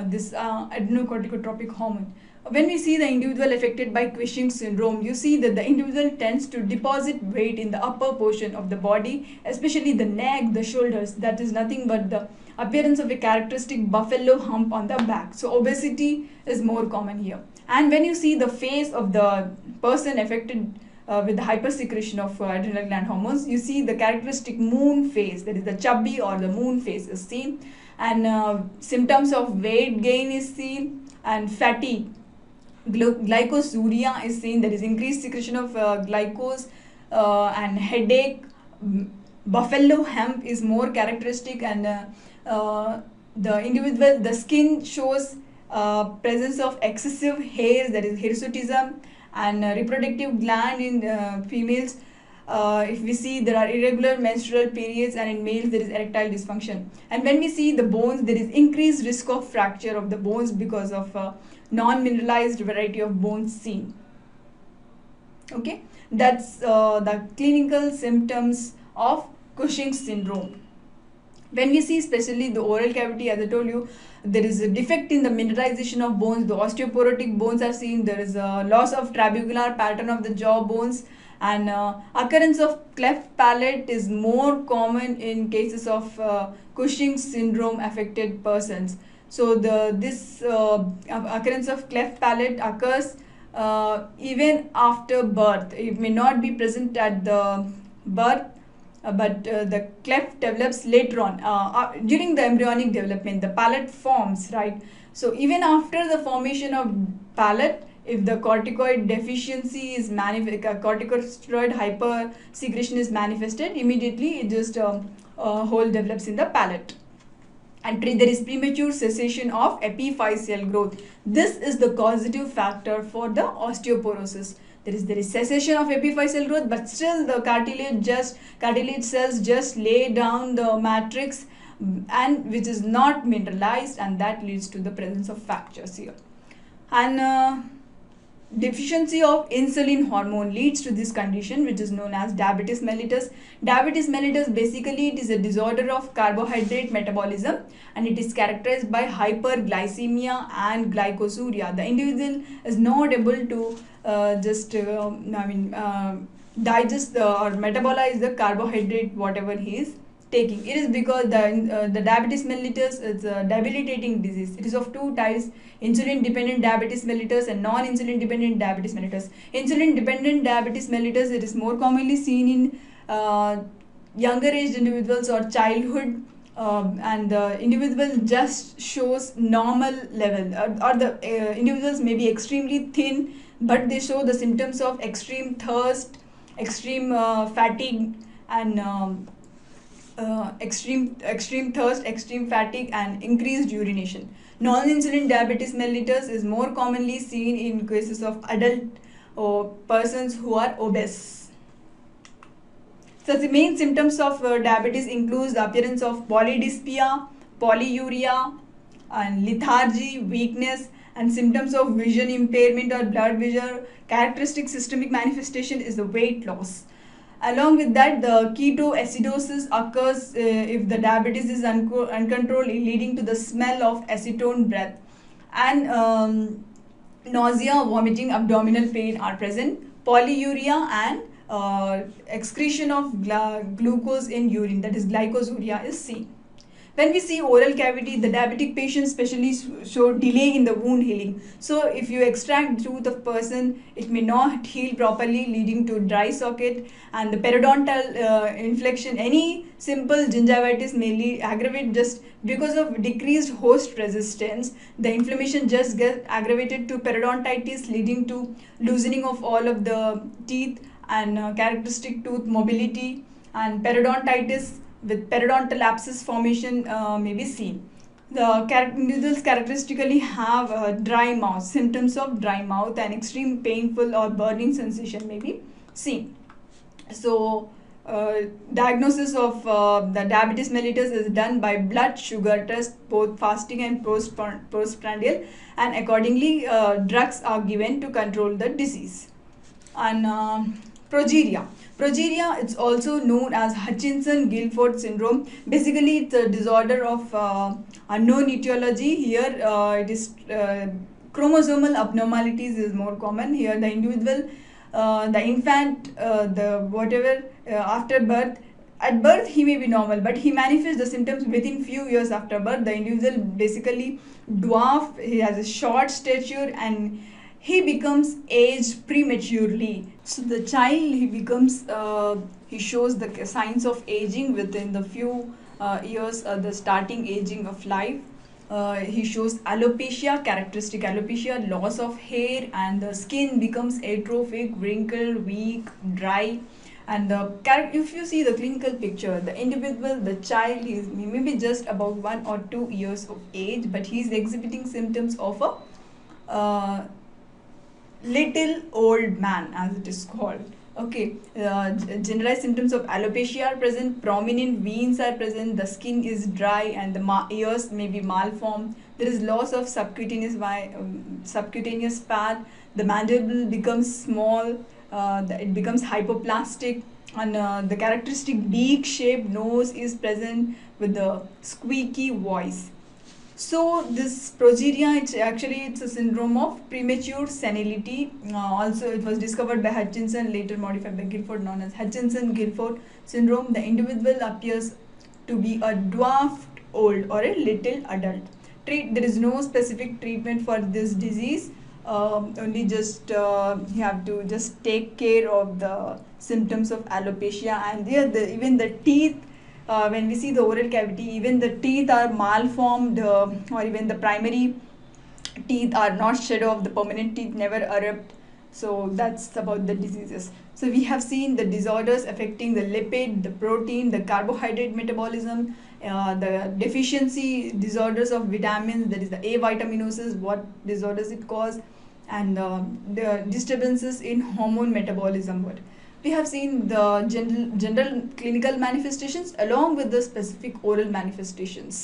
this adrenocorticotropic hormone. When we see the individual affected by Cushing's syndrome, you see that the individual tends to deposit weight in the upper portion of the body, especially the neck, the shoulders. That is nothing but the appearance of a characteristic buffalo hump on the back. So obesity is more common here. And when you see the face of the person affected with the hypersecretion of adrenal gland hormones, you see the characteristic moon face, that is the chubby or the moon face is seen, and symptoms of weight gain is seen, and fatigue. Glycosuria is seen, that is increased secretion of glycose, and headache. Buffalo hump is more characteristic, and the skin shows presence of excessive hairs, that is hirsutism, and reproductive gland in females. If we see, there are irregular menstrual periods, and in males there is erectile dysfunction. And when we see the bones, there is increased risk of fracture of the bones because of non-mineralized variety of bones seen. Okay, that's the clinical symptoms of Cushing's syndrome. When we see especially the oral cavity, as I told you, there is a defect in the mineralization of bones. The osteoporotic bones are seen. There is a loss of trabecular pattern of the jaw bones, and occurrence of cleft palate is more common in cases of Cushing's syndrome affected persons. So this occurrence of cleft palate occurs even after birth. It may not be present at the birth, but the cleft develops later on during the embryonic development. The palate forms, right? So even after the formation of palate, if the corticoid deficiency is corticosteroid hyper secretion is manifested, immediately it just hole develops in the palate. And there is premature cessation of epiphyseal growth. This is the causative factor for the osteoporosis. There is cessation of epiphyseal growth, but still the cartilage cells just lay down the matrix, and which is not mineralized, and that leads to the presence of fractures here. And deficiency of insulin hormone leads to this condition, which is known as diabetes mellitus. Diabetes mellitus, basically it is a disorder of carbohydrate metabolism, and it is characterized by hyperglycemia and glycosuria. The individual is not able to digest or metabolize the carbohydrate whatever he is taking. It is because the diabetes mellitus is a debilitating disease. It is of two types: insulin dependent diabetes mellitus and non-insulin dependent diabetes mellitus. Insulin dependent diabetes mellitus, it is more commonly seen in younger aged individuals or childhood, and the individual just shows normal level, or the individuals may be extremely thin, but they show the symptoms of extreme thirst, extreme fatigue, and extreme thirst, extreme fatigue, and increased urination. Non-insulin diabetes mellitus is more commonly seen in cases of adult or persons who are obese. So the main symptoms of diabetes includes the appearance of polydyspia, polyuria, and lethargy, weakness, and symptoms of vision impairment or blurred vision. Characteristic systemic manifestation is the weight loss. Along with that, the ketoacidosis occurs if the diabetes is uncontrolled, leading to the smell of acetone breath, and nausea, vomiting, abdominal pain are present. Polyuria and excretion of glucose in urine, that is glycosuria, is seen. When we see oral cavity, the diabetic patients especially show delay in the wound healing. So if you extract tooth of person, it may not heal properly, leading to dry socket, and the periodontal infection. Any simple gingivitis may aggravate just because of decreased host resistance. The inflammation just gets aggravated to periodontitis, leading to loosening of all of the teeth and characteristic tooth mobility, and periodontitis with periodontal abscess formation may be seen. The individuals characteristically have dry mouth, symptoms of dry mouth, and extreme painful or burning sensation may be seen. So diagnosis of the diabetes mellitus is done by blood sugar test, both fasting and postprandial, and accordingly drugs are given to control the disease. And progeria. Progeria, it's also known as Hutchinson-Gilford syndrome. Basically, it's a disorder of unknown etiology. Here, it is chromosomal abnormalities is more common. Here, the individual, the infant, after birth, at birth he may be normal, but he manifests the symptoms within few years after birth. The individual basically dwarf, he has a short stature, and he becomes aged prematurely. So the child, he shows the signs of aging within the few years, the starting aging of life. He shows alopecia, characteristic alopecia, loss of hair, and the skin becomes atrophic, wrinkled, weak, dry. And if you see the clinical picture, the individual, the child, he may be just about 1 or 2 years of age, but he is exhibiting symptoms of a little old man, as it is called. Okay, generalized symptoms of alopecia are present, prominent veins are present, the skin is dry, and the ears may be malformed. There is loss of subcutaneous fat, the mandible becomes small, it becomes hypoplastic, and the characteristic beak-shaped nose is present with the squeaky voice. So this progeria, it's a syndrome of premature senility. Also, it was discovered by Hutchinson, later modified by Guilford, known as Hutchinson-Gilford syndrome. The individual appears to be a dwarfed old or a little adult. There is no specific treatment for this disease. Only just you have to just take care of the symptoms of alopecia, and even the teeth. When we see the oral cavity, even the teeth are malformed, or even the primary teeth are not shadow of the permanent teeth, never erupt. So that's about the diseases. So we have seen the disorders affecting the lipid, the protein, the carbohydrate metabolism, the deficiency disorders of vitamins, that is the A vitaminosis, what disorders it cause, and the disturbances in hormone metabolism. What we have seen the general clinical manifestations along with the specific oral manifestations.